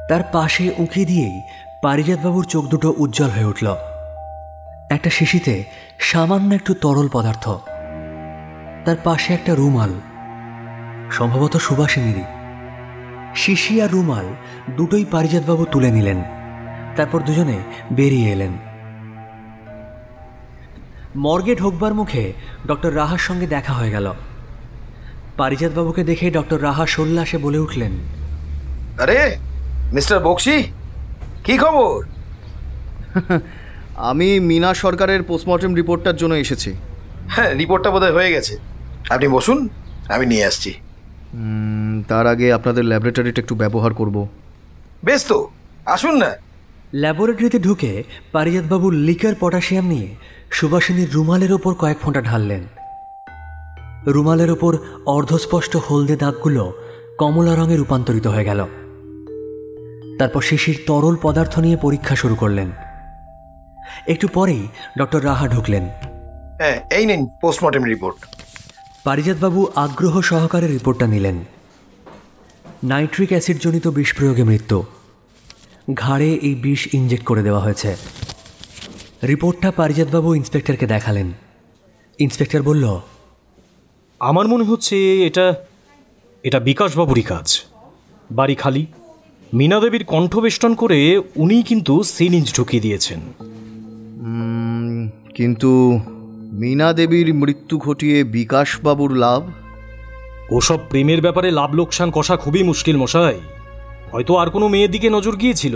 Speaker 1: তার পাশে উঁকি দিয়েই পারিজাতবাবুর চোখ দুটো উজ্জ্বল হয়ে উঠল। একটা শিশিতে সামান্য একটু তরল পদার্থ, তার পাশে একটা রুমাল, সম্ভবত সুভাষিনীরই। শিশি আর রুমাল দুটোই পারিজাতবাবু তুলে নিলেন। তারপর দুজনে বেরিয়ে এলেন। মর্গে ঢোকবার মুখে ডক্টর রাহার সঙ্গে দেখা হয়ে গেল। পারিজাতবাবুকে দেখে ডক্টর রাহা সোল্লাসে বলে উঠলেন,
Speaker 2: আরে মিস্টার বক্সি, কি খবর?
Speaker 11: আমি মিনা সরকারের পোস্টমর্টেম রিপোর্টটার জন্য এসেছি।
Speaker 2: হ্যাঁ, রিপোর্টটা বোধহয় হয়ে গেছে। আপনি বসুন, আমি নিয়ে আসছি।
Speaker 11: তার আগে আপনাদের ল্যাবরেটরিটা একটু ব্যবহার করব।
Speaker 2: বেশ তো, আসুন না।
Speaker 1: ল্যাবরেটরিতে ঢুকে পারিজাতবাবু লিকার পটাশিয়াম নিয়ে সুভাষিনীর রুমালের ওপর কয়েক ফোঁটা ঢাললেন। রুমালের ওপর অর্ধস্পষ্ট হলদে দাগগুলো কমলা রঙে রূপান্তরিত হয়ে গেল। তারপর শিশির তরল পদার্থ নিয়ে পরীক্ষা শুরু করলেন। একটু পরেই ডক্টর রাহা ঢুকলেন।
Speaker 2: হ্যাঁ, এই নিন পোস্টমর্টেম রিপোর্ট।
Speaker 1: পারিজাতবাবু আগ্রহ সহকারে রিপোর্টটা নিলেন। নাইট্রিক অ্যাসিড জনিত বিষ প্রয়োগে মৃত্যু। ঘাড়ে এই বিষ ইনজেক্ট করে দেওয়া হয়েছে। রিপোর্টটা পারিজাতবাবু ইন্সপেক্টরকে দেখালেন। ইন্সপেক্টর বলল,
Speaker 3: আমার মনে হচ্ছে এটা বিকাশবাবুরই কাজ। বাড়ি খালি, মীনা দেবীর কণ্ঠবেষ্টন করে উনিই কিন্তু সিরিঞ্জ ঢুকিয়ে দিয়েছেন।
Speaker 11: কিন্তু মীনা দেবীর মৃত্যু ঘটিয়ে বিকাশবাবুর লাভ?
Speaker 3: ওসব প্রেমের ব্যাপারে লাভ লোকসান কষা খুবই মুশকিল মশাই। হয়তো আর কোনো মেয়ের দিকে নজর গিয়েছিল,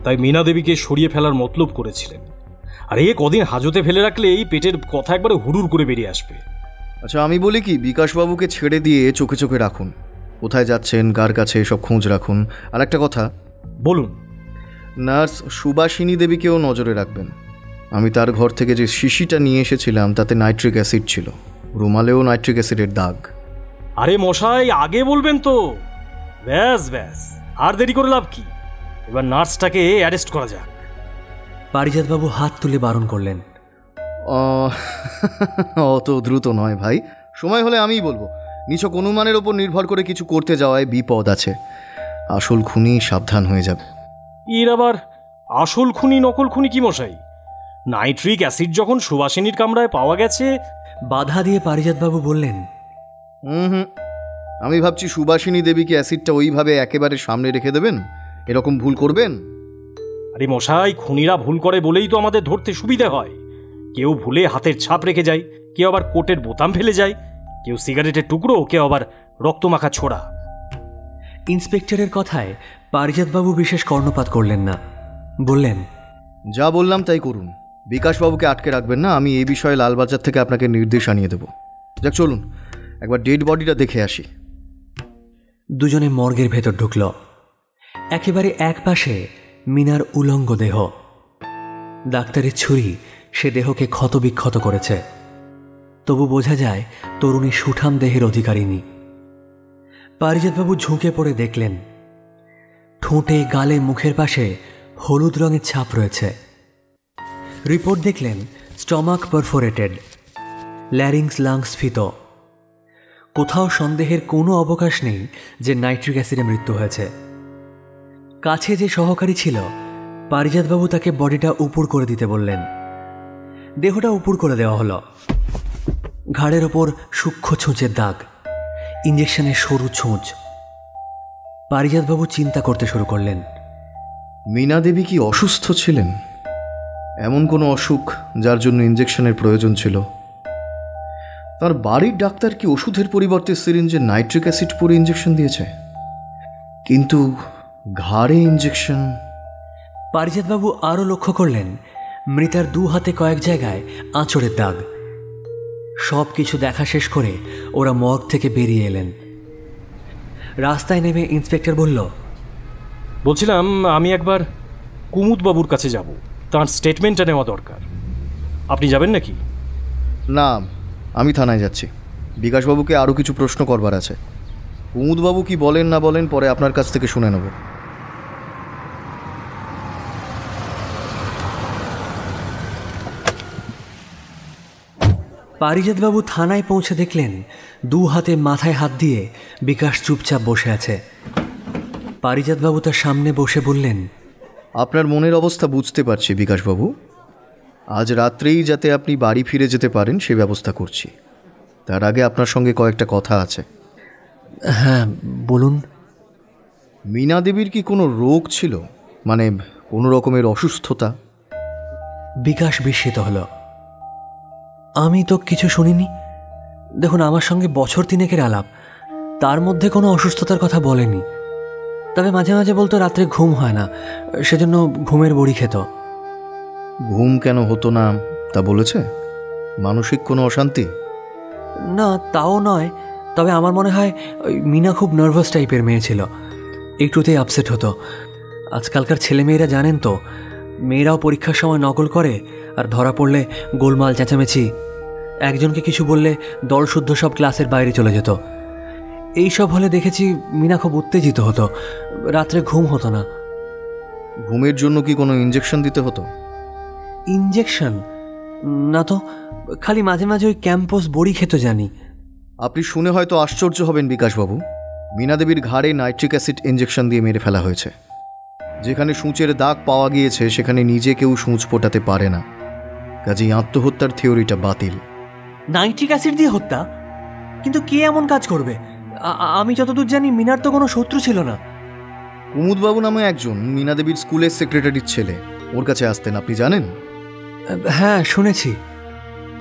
Speaker 3: তাই মীনা দেবীকে সরিয়ে ফেলার মতলব করেছিলেন। আর এ কদিন হাজতে ফেলে রাখলে এই পেটের কথা একবারে হুড়ুর করে বেরিয়ে আসবে।
Speaker 11: আচ্ছা, আমি বলি কি, বিকাশবাবুকে ছেড়ে দিয়ে চোখে চোখে রাখুন। কোথায় যাচ্ছেন, কার কাছে, এসব খোঁজ রাখুন। আর একটা কথা,
Speaker 3: বলুন।
Speaker 11: নার্স সুভাষিনী দেবীকেও নজরে রাখবেন। আমি তার ঘর থেকে যে শিশিটা নিয়ে এসেছিলাম তাতে নাইট্রিক অ্যাসিড ছিল, রুমালেও নাইট্রিক অ্যাসিডের দাগ।
Speaker 3: আরে মশাই, আগে বলবেন তো। ব্যাস ব্যাস, আর দেরি করে লাভ কি? এবার নার্সটাকে অ্যারেস্ট করা যাক।
Speaker 1: পারিজাতবাবু হাত তুলে বারণ করলেন।
Speaker 11: অত দ্রুত নয় ভাই, সময় হলে আমিই বলবো। নিছক অনুমানের ওপর নির্ভর করে কিছু করতে যাওয়ায় বিপদ আছে। আসল খুনি সাবধান হয়ে যাবে।
Speaker 3: এর আবার আসল খুনি নকল খুনি কি মশাই? নাইট্রিক অ্যাসিড যখন সুভাষিনীর কামরায় পাওয়া গেছে।
Speaker 1: বাধা দিয়ে পারিজাতবাবু বললেন,
Speaker 11: আমি ভাবছি সুভাষিনী দেবীকে অ্যাসিডটা ওইভাবে একেবারে সামনে রেখে দেবেন, এরকম ভুল করবেন?
Speaker 3: আরে মশাই, খুনিরা ভুল করে বলেই তো আমাদের ধরতে সুবিধে হয়। কেউ ভুলে হাতের ছাপ রেখে যায়, কেউ আবার কোটের বোতাম ফেলে যায়, কেউ সিগারেটের টুকরো, কেউ আবার রক্তমাখা ছোড়া।
Speaker 1: ইন্সপেক্টরের কথায় পারিজাতবাবু বিশেষ কর্ণপাত করলেন না। বললেন,
Speaker 11: যা বললাম তাই করুন। বিকাশবাবুকে আটকে রাখবেন না। আমি এই বিষয়ে লালবাজার থেকে আপনাকে নির্দেশ আনিয়ে দেব। যাক, চলুন একবার ডেড বডিটা দেখে আসি।
Speaker 1: দুজনে মর্গের ভেতর ঢুকল। একেবারে এক পাশে মিনার উলঙ্গ দেহ। ডাক্তারের ছুরি সে দেহকে ক্ষতবিক্ষত করেছে, তবু বোঝা যায় তরুণী সুঠাম দেহের অধিকারিণী। পারিজাতবাবু ঝুঁকে পড়ে দেখলেন, ঠোঁটে, গালে, মুখের পাশে হলুদ রঙের ছাপ রয়েছে। রিপোর্ট দেখলেন স্টমাক পারফোরেটেড, ল্যারিংস লাংস স্ফীত। কোথাও সন্দেহের কোনো অবকাশ নেই যে নাইট্রিক অ্যাসিডে মৃত্যু হয়েছে। কাছে যে সহকারী ছিল, পারিজাতবাবু তাকে বডিটা উপুড় করে দিতে বললেন। দেহটা উপুড় করে দেওয়া হলো। ঘাড়ের ওপর সূক্ষ্ম ছুঁচের দাগ, ইঞ্জেকশনের সরু ছুঁচ। পারিজাতবাবু চিন্তা করতে শুরু করলেন।
Speaker 11: মীনা দেবী কি অসুস্থ ছিলেন? এমন কোনো অসুখ যার জন্য ইঞ্জেকশনের প্রয়োজন ছিল? তার বাড়ির ডাক্তার কি ওষুধের পরিবর্তে সিরিঞ্জে নাইট্রিক অ্যাসিড পুরে ইঞ্জেকশন দিয়েছে? কিন্তু ঘাড়ে ইঞ্জেকশন।
Speaker 1: পারিজাতবাবু আরও লক্ষ্য করলেন মৃতার দু হাতে কয়েক জায়গায় আঁচড়ের দাগ। সব কিছু দেখা শেষ করে ওরা মর্গ থেকে বেরিয়ে এলেন। রাস্তায় নেমে ইন্সপেক্টর বলল,
Speaker 3: বলছিলাম আমি একবার কুমুদবাবুর কাছে যাব, তার স্টেটমেন্টটা নেওয়া দরকার। আপনি যাবেন নাকি?
Speaker 11: না, আমি থানায় যাচ্ছি। বিকাশবাবুকে আরও কিছু প্রশ্ন করবার আছে। কুমুদবাবু কি বলেন না বলেন পরে আপনার কাছ থেকে শুনে নেব।
Speaker 1: পারিজাতবাবু থানায় পৌঁছে দেখলেন দু হাতে মাথায় হাত দিয়ে বিকাশ চুপচাপ বসে আছে। পারিজাতবাবু তার সামনে বসে বললেন,
Speaker 11: আপনার মনের অবস্থা বুঝতে পারছি বিকাশবাবু। আজ রাত্রেই যাতে আপনি বাড়ি ফিরে যেতে পারেন সে ব্যবস্থা করছি। তার আগে আপনার সঙ্গে কয়েকটা কথা আছে।
Speaker 1: হ্যাঁ বলুন।
Speaker 11: মীনা দেবীর কি কোনো রোগ ছিল, মানে কোনো রকমের অসুস্থতা?
Speaker 1: বিকাশ বিস্মিত হল। আমি তো কিছু শুনিনি। দেখুন, আমার সঙ্গে বছর তিনেকের আলাপ, তার মধ্যে কোনো অসুস্থতার কথা বলেনি, তবে মাঝে মাঝে বলতো রাত্রে ঘুম হয় না, সেজন্য ঘুমের বড়ি খেত।
Speaker 11: ঘুম কেন হতো না তা বলেছে? মানসিক কোনো অশান্তি?
Speaker 1: না, তাও নয়, তবে আমার মনে হয় ওই মিনা খুব নার্ভাস টাইপের মেয়ে ছিল, একটুতেই আপসেট হতো। আজকালকার ছেলেমেয়েরা জানেন তো, মেয়েরাও পরীক্ষার সময় নকল করে, আর ধরা পড়লে গোলমাল চেঁচামেচি, একজনকে কিছু বললে দলশুদ্ধ সব ক্লাসের বাইরে চলে যেত। এইসব হলে দেখেছি মিনা খুব উত্তেজিত হতো, রাত্রে ঘুম হতো না।
Speaker 11: ঘুমের জন্য কি কোনো ইঞ্জেকশন দিতে হতো?
Speaker 1: ইঞ্জেকশন না তো, খালি মাঝে মাঝে ওই ক্যাম্পস বড়ি খেত জানি।
Speaker 11: আপনি শুনে হয়তো আশ্চর্য হবেন বিকাশবাবু, মীনা দেবীর ঘাড়ে নাইট্রিক অ্যাসিড ইঞ্জেকশন দিয়ে মেরে ফেলা হয়েছে। যেখানে সূঁচের দাগ পাওয়া গিয়েছে সেখানে নিজে কেউ সূঁচ ফোটাতে পারে না, কাজেই আত্মহত্যার থিওরিটা বাতিল।
Speaker 1: নাইট্রিক অ্যাসিড দিয়ে হত্যা? কিন্তু কে এমন কাজ করবে? আমি যতদূর জানি মিনার তো কোনো শত্রু ছিল না।
Speaker 11: কুমুদবাবু নামে একজন মীনা দেবীর স্কুলের সেক্রেটারির ছেলে ওর কাছে আসতেন, আপনি জানেন?
Speaker 1: হ্যাঁ, শুনেছি।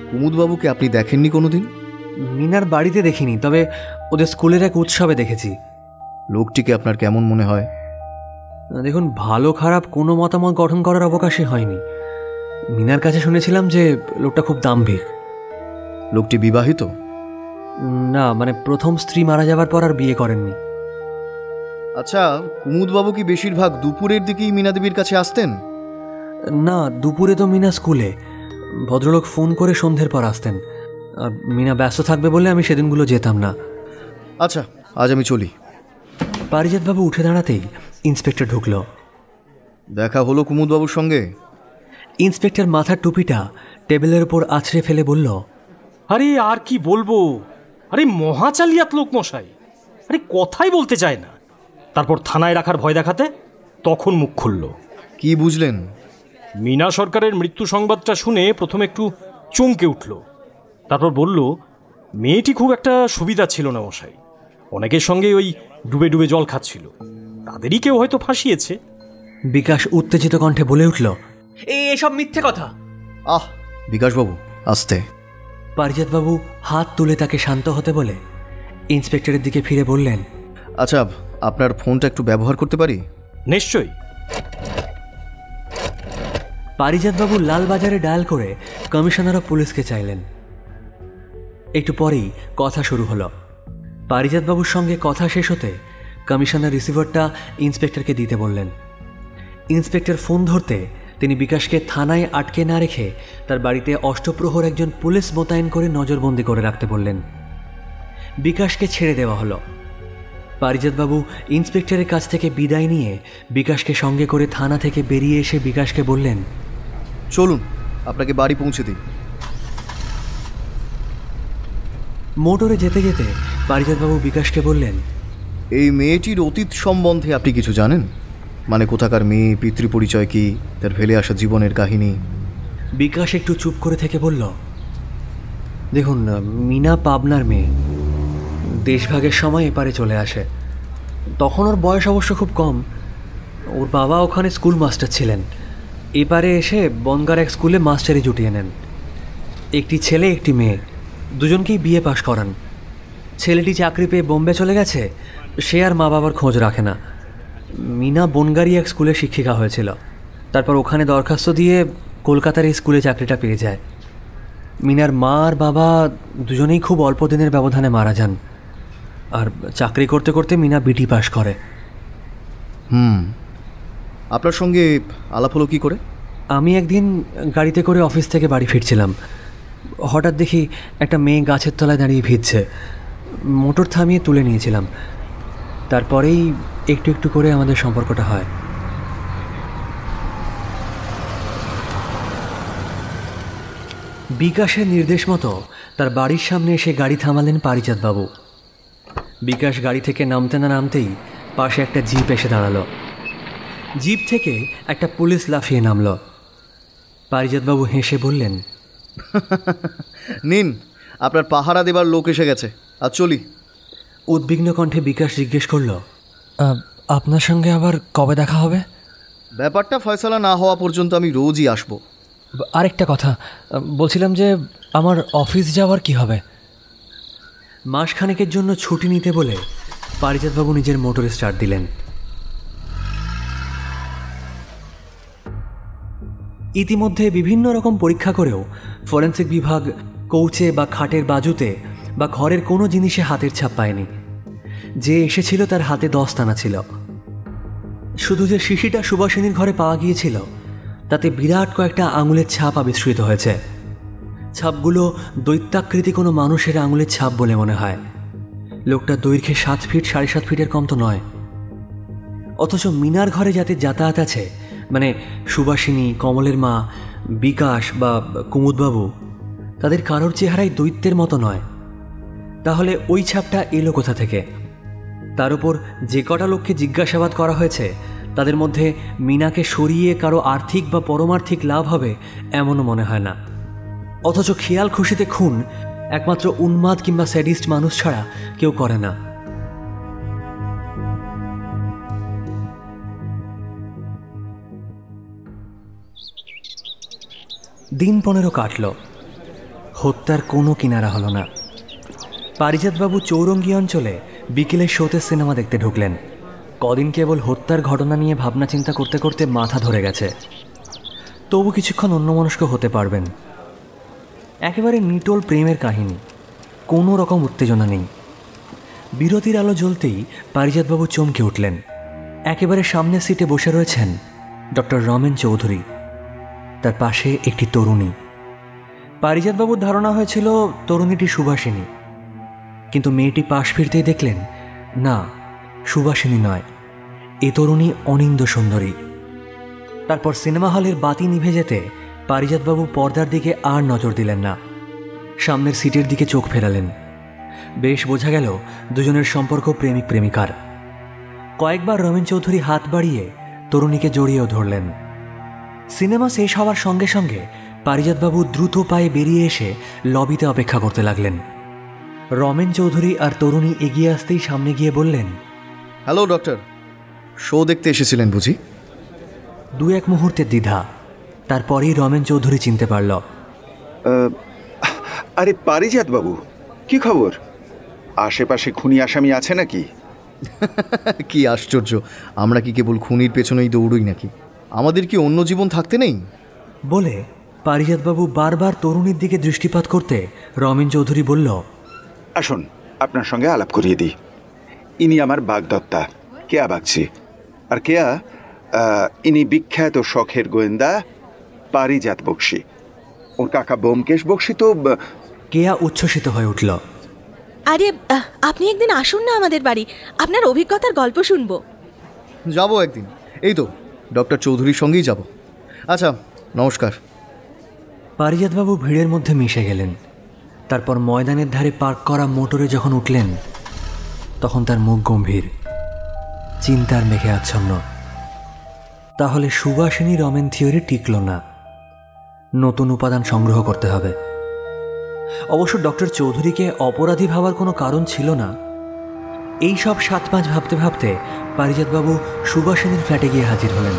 Speaker 11: কুমুদবাবুকে আপনি দেখেননি কোনোদিন?
Speaker 1: মিনার বাড়িতে দেখিনি, তবে ওদের স্কুলের এক উৎসবে দেখেছি।
Speaker 11: লোকটিকে আপনার কেমন মনে হয়?
Speaker 1: দেখুন, ভালো খারাপ কোনো মতামত গঠন করার অবকাশই হয়নি। মিনার কাছে শুনেছিলাম যে লোকটা খুব দাম্ভিক।
Speaker 11: লোকটি বিবাহিত?
Speaker 1: না, মানে প্রথম স্ত্রী মারা যাবার পর আর বিয়ে করেননি।
Speaker 11: আচ্ছা, কুমুদবাবু কি বেশিরভাগ দুপুরের দিকেই মীনা দেবীর কাছে আসতেন?
Speaker 1: না, দুপুরে তো মিনা স্কুলে, ভদ্রলোক ফোন করে সন্ধ্যের পর আসতেন। আর মিনা ব্যস্ত থাকবে বলে আমি সেদিনগুলো যেতাম না।
Speaker 11: আচ্ছা, আজ আমি চলি।
Speaker 1: পারিজাতবাবু উঠে দাঁড়াতেই ইন্সপেক্টর ঢুকল।
Speaker 11: দেখা হলো কুমুদবাবুর সঙ্গে?
Speaker 1: ইন্সপেক্টর মাথার টুপিটা টেবিলের ওপর আছড়ে ফেলে বলল,
Speaker 3: আরে আর কি বলবো, আরে মহাচালিয়াত লোক মশাই, আরে কথাই বলতে চায় না। তারপর থানায় রাখার ভয় দেখাতে তখন মুখ খুলল।
Speaker 11: কি বুঝলেন?
Speaker 3: মিনা সরকারের মৃত্যু সংবাদটা শুনে প্রথমে একটু চমকে উঠল, তারপর বলল মেয়েটি খুব একটা সুবিধা ছিল না মশাই, অনেকের সঙ্গে ওই ডুবে ডুবে জল খাচ্ছিল, তাদেরই কেউ হয়তো ফাঁসিয়েছে।
Speaker 1: বিকাশ উত্তেজিত কণ্ঠে বলে উঠল, এসব মিথ্যে কথা।
Speaker 11: আহ বিকাশবাবু, আস্তে।
Speaker 1: পারিজাতবাবু হাত তুলে তাকে শান্ত হতে বলে ইন্সপেক্টরের দিকে ফিরে বললেন,
Speaker 11: আচ্ছা, আপনার ফোনটা একটু ব্যবহার করতে পারি?
Speaker 3: নিশ্চয়ই।
Speaker 1: পারিজাতবাবু লালবাজারে ডায়াল করে কমিশনার অফ পুলিশকে চাইলেন। একটু পরেই কথা শুরু হলো। পারিজাতবাবুর সঙ্গে কথা শেষ হতে কমিশনার রিসিভারটা ইন্সপেক্টরকে দিতে বললেন। ইন্সপেক্টর ফোন ধরতে তিনি বিকাশকে থানায় আটকে না রেখে তার বাড়িতে অষ্টপ্রহর একজন পুলিশ মোতায়েন করে নজরবন্দি করে রাখতে বললেন। বিকাশকে ছেড়ে দেওয়া হলো। পারিজাতবাবু ইন্সপেক্টরের কাছ থেকে বিদায় নিয়ে বিকাশকে সঙ্গে করে থানা থেকে বেরিয়ে এসে বিকাশকে বললেন,
Speaker 11: চলুন আপনাকে বাড়ি পৌঁছে দিই।
Speaker 1: মোটরে যেতে যেতে পারিজাতবাবু বিকাশকে বললেন,
Speaker 11: এই মেয়েটির অতীত সম্বন্ধে আপনি কিছু জানেন? মানে কোথাকার মেয়ে, পিতৃপরিচয় কি, তার ফেলে আসা জীবনের কাহিনী?
Speaker 1: বিকাশ একটু চুপ করে থেকে বলল, দেখুন, মিনা পাবনার মেয়ে, দেশভাগের সময় এপারে চলে আসে। তখন ওর বয়স অবশ্য খুব কম। ওর বাবা ওখানে স্কুল মাস্টার ছিলেন, এপারে এসে বনগার এক স্কুলে মাস্টারি জুটিয়ে নেন। একটি ছেলে একটি মেয়ে, দুজনকেই বিয়ে পাশ করান। ছেলেটি চাকরি পেয়ে বোম্বে চলে গেছে, সে আর মা বাবার খোঁজ রাখে না। মিনা বনগারি এক স্কুলে শিক্ষিকা হয়েছিল, তারপর ওখানে দরখাস্ত দিয়ে কলকাতার এই স্কুলে চাকরিটা পেয়ে যায়। মিনার মা আর বাবা দুজনেই খুব অল্প দিনের ব্যবধানে মারা যান, আর চাকরি করতে করতে মিনা বিটি পাশ করে।
Speaker 11: আপনার সঙ্গে আলাপ হলো কী করে?
Speaker 1: আমি একদিন গাড়িতে করে অফিস থেকে বাড়ি ফিরছিলাম, হঠাৎ দেখি একটা মেয়ে গাছের তলায় দাঁড়িয়ে ভিজছে। মোটর থামিয়ে তুলে নিয়েছিলাম, তারপরেই একটু একটু করে আমাদের সম্পর্কটা হয়। বিকাশের নির্দেশ মতো তার বাড়ির সামনে এসে গাড়ি থামালেন পারিজাতবাবু। বিকাশ গাড়ি থেকে নামতে না নামতেই পাশে একটা জিপ এসে দাঁড়ালো। জিপ থেকে একটা পুলিশ লাফিয়ে নামল। পারিজাতবাবু হেসে বললেন,
Speaker 11: নিন, আপনার পাহারা দেবার লোক এসে গেছে, আর চলি।
Speaker 1: উদ্বিগ্ন কণ্ঠে বিকাশ জিজ্ঞেস করল, আপনার সঙ্গে আবার কবে দেখা হবে?
Speaker 11: ব্যাপারটা ফয়সালা না হওয়া পর্যন্ত আমি রোজই আসব।
Speaker 1: আরেকটা কথা বলছিলাম যে আমার অফিস যাওয়ার কি হবে? মাসখানেকের জন্য ছুটি নিতে বলে পারিজাতবাবু নিজের মোটরে স্টার্ট দিলেন। ইতিমধ্যে বিভিন্ন রকম পরীক্ষা করেও ফরেন্সিক বিভাগ কৌচে বা খাটের বাজুতে বা ঘরের কোনো জিনিসে হাতের ছাপ পায়নি। যে এসেছিল তার হাতে দস্তানা ছিল। শুধু যে শিশিটা সুভাষিনীর ঘরে পাওয়া গিয়েছিল তাতে বিরাট কয়েকটা আঙুলের ছাপ আবিষ্কৃত হয়েছে। ছাপগুলো দৈত্যাকৃতি কোনো মানুষের আঙুলের ছাপ বলে মনে হয়। লোকটা দৈর্ঘ্যে 7 ফিট 7.5 ফিটের কম তো নয়। অথচ মিনার ঘরে যাদের যাতায়াত আছে, মানে সুভাষিনী, কমলের মা, বিকাশ বা কুমুদবাবু, তাদের কারোর চেহারাই দৈত্যের মতো নয়। তাহলে ওই ছাপটা এলো কোথা থেকে? তার উপর যে কটা লোককে জিজ্ঞাসাবাদ করা হয়েছে তাদের মধ্যে মিনাকে সরিয়ে কারো আর্থিক বা পরমার্থিক লাভ হবে এমনও মনে হয় না। অথচ খেয়াল খুশিতে খুন একমাত্র উন্মাদ কিংবা স্যাডিস্ট মানুষ ছাড়া কেউ করে না। দিন 15 কাটল, হত্যার কোনো কিনারা হলো না। পারিজাতবাবু চৌরঙ্গি অঞ্চলে বিকেলের শোতে সিনেমা দেখতে ঢুকলেন। কদিন কেবল হত্যার ঘটনা নিয়ে ভাবনা চিন্তা করতে করতে মাথা ধরে গেছে। তবু কিছুক্ষণ অন্যমনস্ক হতে পারবেন। একেবারে নিটোল প্রেমের কাহিনী, কোনো রকম উত্তেজনা নেই। বিরতির আলো জ্বলতেই পারিজাতবাবু চমকে উঠলেন। একেবারে সামনের সিটে বসে রয়েছেন ডক্টর রমেন চৌধুরী, তার পাশে একটি তরুণী। পারিজাতবাবুর ধারণা হয়েছিল তরুণীটি সুভাষিনী, কিন্তু মেয়েটি পাশ ফিরতেই দেখলেন না, সুভাষিনী নয়, এ তরুণী অনিন্দ সুন্দরী। তারপর সিনেমা হলের বাতি নিভে যেতে পারিজাতবাবু পর্দার দিকে আর নজর দিলেন না, সামনের সিটের দিকে চোখ ফেরালেন। বেশ বোঝা গেল দুজনের সম্পর্ক প্রেমিক প্রেমিকার। কয়েকবার রমেন চৌধুরী হাত বাড়িয়ে তরুণীকে জড়িয়েও ধরলেন। সিনেমা শেষ হওয়ার সঙ্গে সঙ্গে পারিজাতবাবু দ্রুত পায়ে বেরিয়ে এসে লবিতে অপেক্ষা করতে লাগলেন। রমেন চৌধুরী আর তরুণী এগিয়ে আসতেই সামনে গিয়ে বললেন,
Speaker 11: হ্যালো ডক্টর, শো দেখতে এসেছিলেন বুঝি?
Speaker 1: 2-1 মুহূর্তের দ্বিধা, তারপরেই রমেন চৌধুরী চিনতে পারল।
Speaker 10: আরে পারিজাত বাবু, কি খবর? আশেপাশে খুনি আসামি আছে নাকি?
Speaker 11: কি আশ্চর্য, আমরা কি কেবল খুনির পেছনেই দৌড়ই নাকি? আমাদের কি অন্য জীবন থাকতে নেই?
Speaker 1: বলে পারিজাতবাবু বারবার তরুণীর দিকে দৃষ্টিপাত করতে রমেন চৌধুরী বলল,
Speaker 10: আসুন আপনার সঙ্গে আলাপ করিয়ে দিই। ইনি আমার বাগদত্তা কেয়া বাগচি। আর কেয়া ইনি বিখ্যাত শখের গোয়েন্দা পারিজাত বক্সি। ওর কাকা ব্যোমকেশ বক্সি তো।
Speaker 1: কেয়া উচ্ছ্বসিত হয়ে উঠল।
Speaker 12: আরে আপনি একদিন আসুন না আমাদের বাড়ি, আপনার অভিজ্ঞতার গল্প শুনবো।
Speaker 11: যাব একদিন, এই তো ডক্টর চৌধুরীর সঙ্গেই যাব। আচ্ছা, নমস্কার।
Speaker 1: পারিজাতবাবু ভিড়ের মধ্যে মিশে গেলেন। তারপর ময়দানের ধারে পার্ক করা মোটরে যখন উঠলেন তখন তার মুখ গম্ভীর, চিন্তার মেঘে আচ্ছন্ন। তাহলে সুভাষিনী রমেন থিওরি টিকল না, নতুন উপাদান সংগ্রহ করতে হবে। অবশ্য ডক্টর চৌধুরীকে অপরাধী ভাবার কোনো কারণ ছিল না। এই সব 7-5 ভাবতে ভাবতে পারিজাতবাবু সুভাষিনীর ফ্ল্যাটে গিয়ে হাজির হলেন।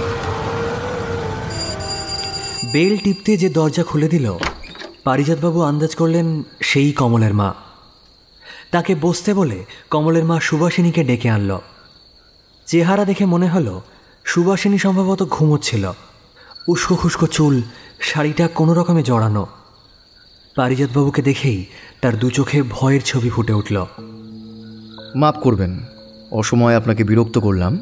Speaker 1: বেল টিপতে যে দরজা খুলে দিল, পারিজাতবাবু আন্দাজ করলেন সেই কমলের মা। তাকে বসতে বলে কমলের মা সুভাষিনীকে ডেকে আনল। চেহারা দেখে মনে হলো সুভাষিনী সম্ভবত ঘুমোচ্ছিল। উস্কো খুস্কো চুল, শাড়িটা কোনো রকমে জড়ানো। পারিজাতবাবুকে দেখেই তার দু চোখে ভয়ের ছবি ফুটে উঠল।
Speaker 11: মাফ করবেন, অসময়ে আপনাকে বিরক্ত করলাম,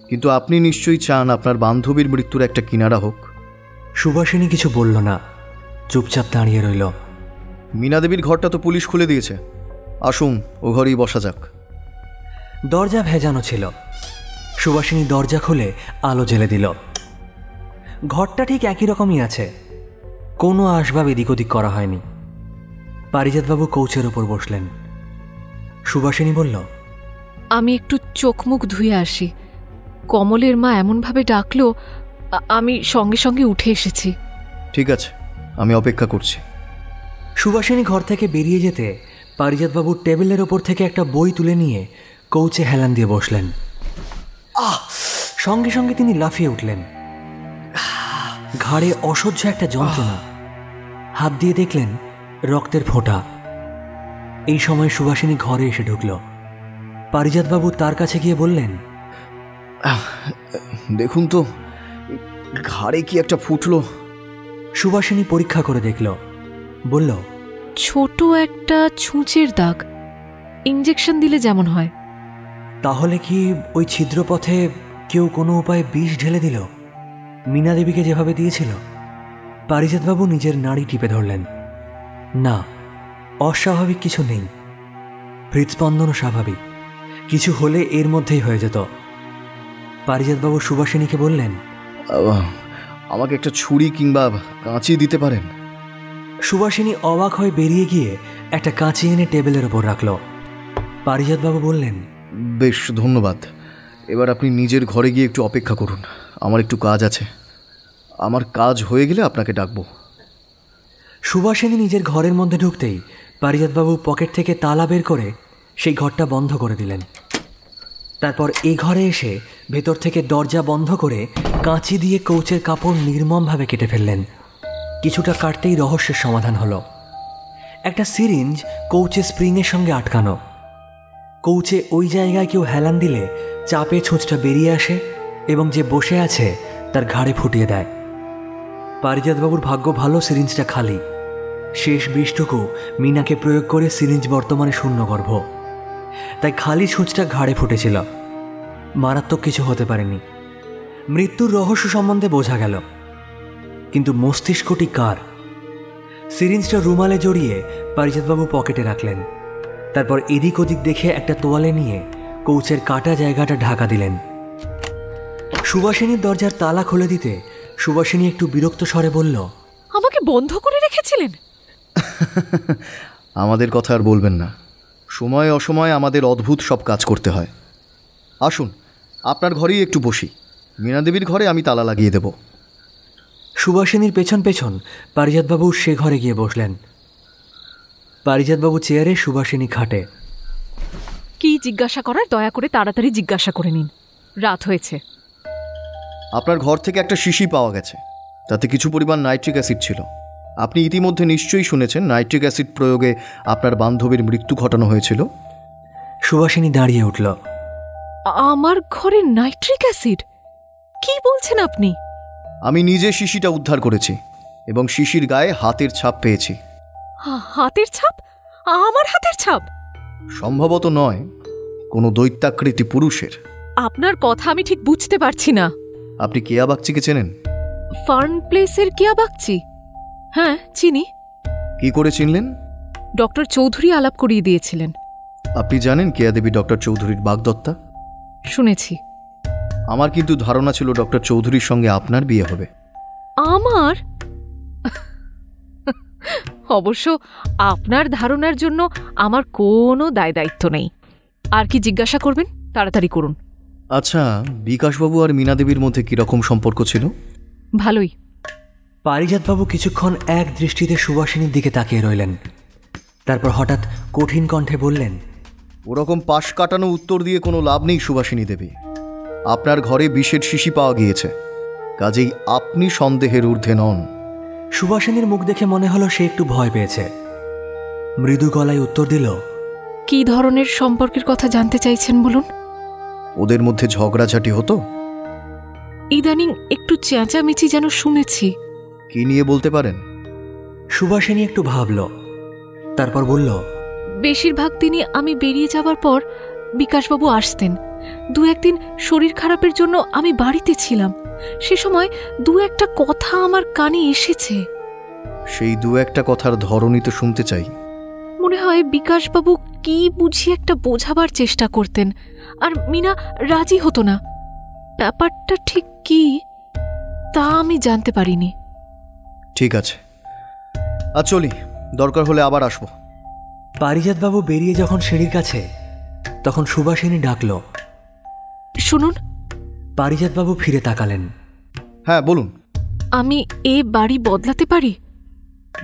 Speaker 11: কিন্তু আপনি নিশ্চয়ই চান আপনার বান্ধবীর মৃত্যুর একটা কিনারা হোক।
Speaker 1: সুভাষিনী কিছু বলল না, চুপচাপ দাঁড়িয়ে রইল।
Speaker 11: মীনা দেবীর ঘরটা তো পুলিশ খুলে দিয়েছে, আসুন ও ঘরেই বসা যাক।
Speaker 1: দরজা ভেজানো ছিল। সুভাষিনী দরজা খুলে আলো জ্বেলে দিল। ঘরটা ঠিক একই রকমই আছে, কোনো আসবাব এদিক ওদিক করা হয়নি। পারিজাতবাবু কৌচের ওপর বসলেন। সুভাষিনী বলল,
Speaker 8: আমি একটু চোখ মুখ ধুয়ে আসি। কমলের মা এমনভাবে ডাকলো, আমি সঙ্গে সঙ্গে উঠে এসেছি।
Speaker 11: ঠিক আছে, আমি অপেক্ষা করছি।
Speaker 1: সুভাষিনী ঘর থেকে বেরিয়ে যেতে পারিজাতবাবু টেবিলের ওপর থেকে একটা বই তুলে নিয়ে কৌচে হেলান দিয়ে বসলেন। সঙ্গে সঙ্গে তিনি লাফিয়ে উঠলেন। ঘাড়ে অসহ্য একটা যন্ত্রণা। হাত দিয়ে দেখলেন রক্তের ফোঁটা। এই সময় সুভাষিনী ঘরে এসে ঢুকল। পারিজাতবাবু তার কাছে গিয়ে বললেন,
Speaker 11: দেখুন তো, ঘাড়ে কি একটা ফুটলো।
Speaker 1: সুভাষিনী পরীক্ষা করে দেখল, বলল,
Speaker 8: ছোট একটা ছুঁচের দাগ, ইঞ্জেকশন দিলে যেমন হয়।
Speaker 1: তাহলে কি ওই ছিদ্রপথে কেউ কোনো উপায়ে বিষ ঢেলে দিল, মীনা দেবীকে যেভাবে দিয়েছিল? পারিজাতবাবু নিজের নাড়ি টিপে ধরলেন। না, অস্বাভাবিক কিছু নেই, হৃদস্পন্দনও স্বাভাবিক, কিছু হলে এর মধ্যেই হয়ে যেত। পারিজাতবাবু সুভাষিনীকে বললেন,
Speaker 11: আমাকে একটা ছুরি কিংবা কাঁচি দিতে পারেন?
Speaker 1: সুভাষিনী অবাক হয়ে বেরিয়ে গিয়ে একটা কাঁচি এনে টেবিলের ওপর রাখল। পারিজাতবাবু বললেন,
Speaker 11: বেশ, ধন্যবাদ। এবার আপনি নিজের ঘরে গিয়ে একটু অপেক্ষা করুন, আমার একটু কাজ আছে। আমার কাজ হয়ে গেলে আপনাকে ডাকবো।
Speaker 1: সুভাষিনী নিজের ঘরের মধ্যে ঢুকতেই পারিজাতবাবু পকেট থেকে তালা বের করে সেই ঘরটা বন্ধ করে দিলেন। তারপর এই ঘরে এসে ভেতর থেকে দরজা বন্ধ করে কাঁচি দিয়ে কৌচের কাপড় নির্মমভাবে কেটে ফেললেন। কিছুটা কাটতেই রহস্যের সমাধান হলো। একটা সিরিঞ্জ কৌচে স্প্রিংয়ের সঙ্গে আটকানো। কৌচে ওই জায়গায় কেউ হেলান দিলে চাপে ছুঁচটা বেরিয়ে আসে এবং যে বসে আছে তার ঘাড়ে ফুটিয়ে দেয়। পারিজাতবাবুর ভাগ্য ভালো, সিরিঞ্জটা খালি। শেষ বিষটুকু মীনাকে প্রয়োগ করে সিরিঞ্জ বর্তমানে শূন্যগর্ভ, তাই খালি ছুঁচটা ঘাড়ে ফুটেছিল। মারাত্মক কিছু হতে পারেনি। মৃত্যুর রহস্য সম্বন্ধে বোঝা গেল, কিন্তু মস্তিষ্কটি কার? সিরিঞ্জটা রুমালে জড়িয়ে পারিজাতবাবু পকেটে রাখলেন। তারপর এদিক ওদিক দেখে একটা তোয়ালে নিয়ে কৌচের কাটা জায়গাটা ঢাকা দিলেন। সুভাষিনীর দরজার তালা খুলে দিতে সুভাষিনী একটু বিরক্ত স্বরে বলল,
Speaker 8: আমাকে বন্ধ করে রেখেছিলেন?
Speaker 11: আমাদের কথা আর বলবেন না, সময় অসময়ে আমাদের অদ্ভুত সব কাজ করতে হয়। আসুন, আপনার ঘরেই একটু বসি। মীনা দেবীর ঘরে আমি তালা লাগিয়ে দেব।
Speaker 1: সুভাষিনীর পেছন পেছন পারিজাতবাবু সে ঘরে গিয়ে বসলেন। পারিজাতবাবু চেয়ারে, সুভাষিনী খাটে।
Speaker 8: কি জিজ্ঞাসা করার দয়া করে তাড়াতাড়ি জিজ্ঞাসা করে নিন, রাত হয়েছে।
Speaker 11: আপনার ঘর থেকে একটা শিশি পাওয়া গেছে, তাতে কিছু পরিমাণ নাইট্রিক অ্যাসিড ছিল। আপনি ইতিমধ্যে নিশ্চয়ই শুনেছেন নাইট্রিক অ্যাসিড প্রয়োগে আপনার বান্ধবীর মৃত্যু ঘটানো হয়েছিল।
Speaker 1: সুভাষিনী দাঁড়িয়ে উঠল।
Speaker 8: আমার ঘরে নাইট্রিক অ্যাসিড? কি বলছেন আপনি?
Speaker 11: আমি নিজে শিশিটা উদ্ধার করেছি এবং শিশির গায়ে হাতের ছাপ পেয়েছি।
Speaker 8: হাতের ছাপ? আমার হাতের ছাপ?
Speaker 11: সম্ভবত নয়, কোনো দৈত্যাকৃতি পুরুষের।
Speaker 8: আপনার কথা আমি ঠিক বুঝতে পারছি না।
Speaker 11: আপনি কেয়া বাগচিকে চেনেন?
Speaker 8: ফার্ন প্লেসের কেয়া বাগচি? হ্যাঁ, চিনি।
Speaker 11: কি করে চিনলেন?
Speaker 8: ডক্টর চৌধুরী আলাপ করিয়ে দিয়েছিলেন।
Speaker 11: আপনি জানেন কেয়া দেবী ডক্টর চৌধুরীর বাগদত্তা?
Speaker 8: শুনেছি।
Speaker 11: আমার কিন্তু ধারণা ছিল ডক্টর চৌধুরীর সঙ্গে আপনার বিয়ে হবে।
Speaker 8: আমার? অবশ্য আপনার ধারণার জন্য আমার কোনো দায় দায়িত্ব নেই। আর কি জিজ্ঞাসা করবেন? তাড়াতাড়ি করুন।
Speaker 11: আচ্ছা, বিকাশবাবু আর মীনা দেবীর মধ্যে কিরকম সম্পর্ক ছিল?
Speaker 8: ভালোই।
Speaker 1: পারিজাতবাবু কিছুক্ষণ এক দৃষ্টিতে সুভাষিনীর দিকে তাকিয়ে রইলেন। তারপর হঠাৎ কঠিন কণ্ঠে বললেন,
Speaker 11: ওরকম পাশ কাটানো উত্তর দিয়ে কোনো লাভ নেই সুভাষিনী দেবী। আপনার ঘরে বিষের শিশি পাওয়া গিয়েছে, কাজেই আপনি সন্দেহের ঊর্ধ্বে নন।
Speaker 1: সুভাষিনীর মুখ দেখে মনে হলো সে একটু ভয় পেয়েছে। মৃদু গলায় উত্তর দিল,
Speaker 8: কি ধরনের সম্পর্কের কথা জানতে চাইছেন বলুন?
Speaker 11: ওদের মধ্যে ঝগড়াঝাটি হতো?
Speaker 8: ইদানিং একটু চেঁচামেচি যেন শুনেছি।
Speaker 11: কি নিয়ে বলতে পারেন?
Speaker 1: সুভাষিনী একটু ভাবল, তারপর বলল,
Speaker 8: বেশিরভাগ দিনই আমি বেরিয়ে যাবার পর বিকাশবাবু আসতেন। দু একদিন শরীর খারাপের জন্য আমি বাড়িতে ছিলাম, সে সময় দু একটা কথা আমার কানে এসেছে।
Speaker 11: সেই দু একটা কথার ধরনই তো শুনতে চাই।
Speaker 8: মনে হয় বিকাশবাবু কি বুঝি একটা বোঝাবার চেষ্টা করতেন, আর মীনা রাজি হতো না। ব্যাপারটা ঠিক কি তা আমি জানতে পারিনি।
Speaker 11: ঠিক আছে, আর চলি, দরকার হলে আবার আসবো।
Speaker 1: পারিজাতবাবু বেরিয়ে যখন সিঁড়ির কাছে, তখন সুভাষিনী ডাকল,
Speaker 8: শুনুন।
Speaker 1: পারিজাতবাবু ফিরে তাকালেন।
Speaker 11: হ্যাঁ, বলুন।
Speaker 8: আমি এ বাড়ি বদলাতে পারি?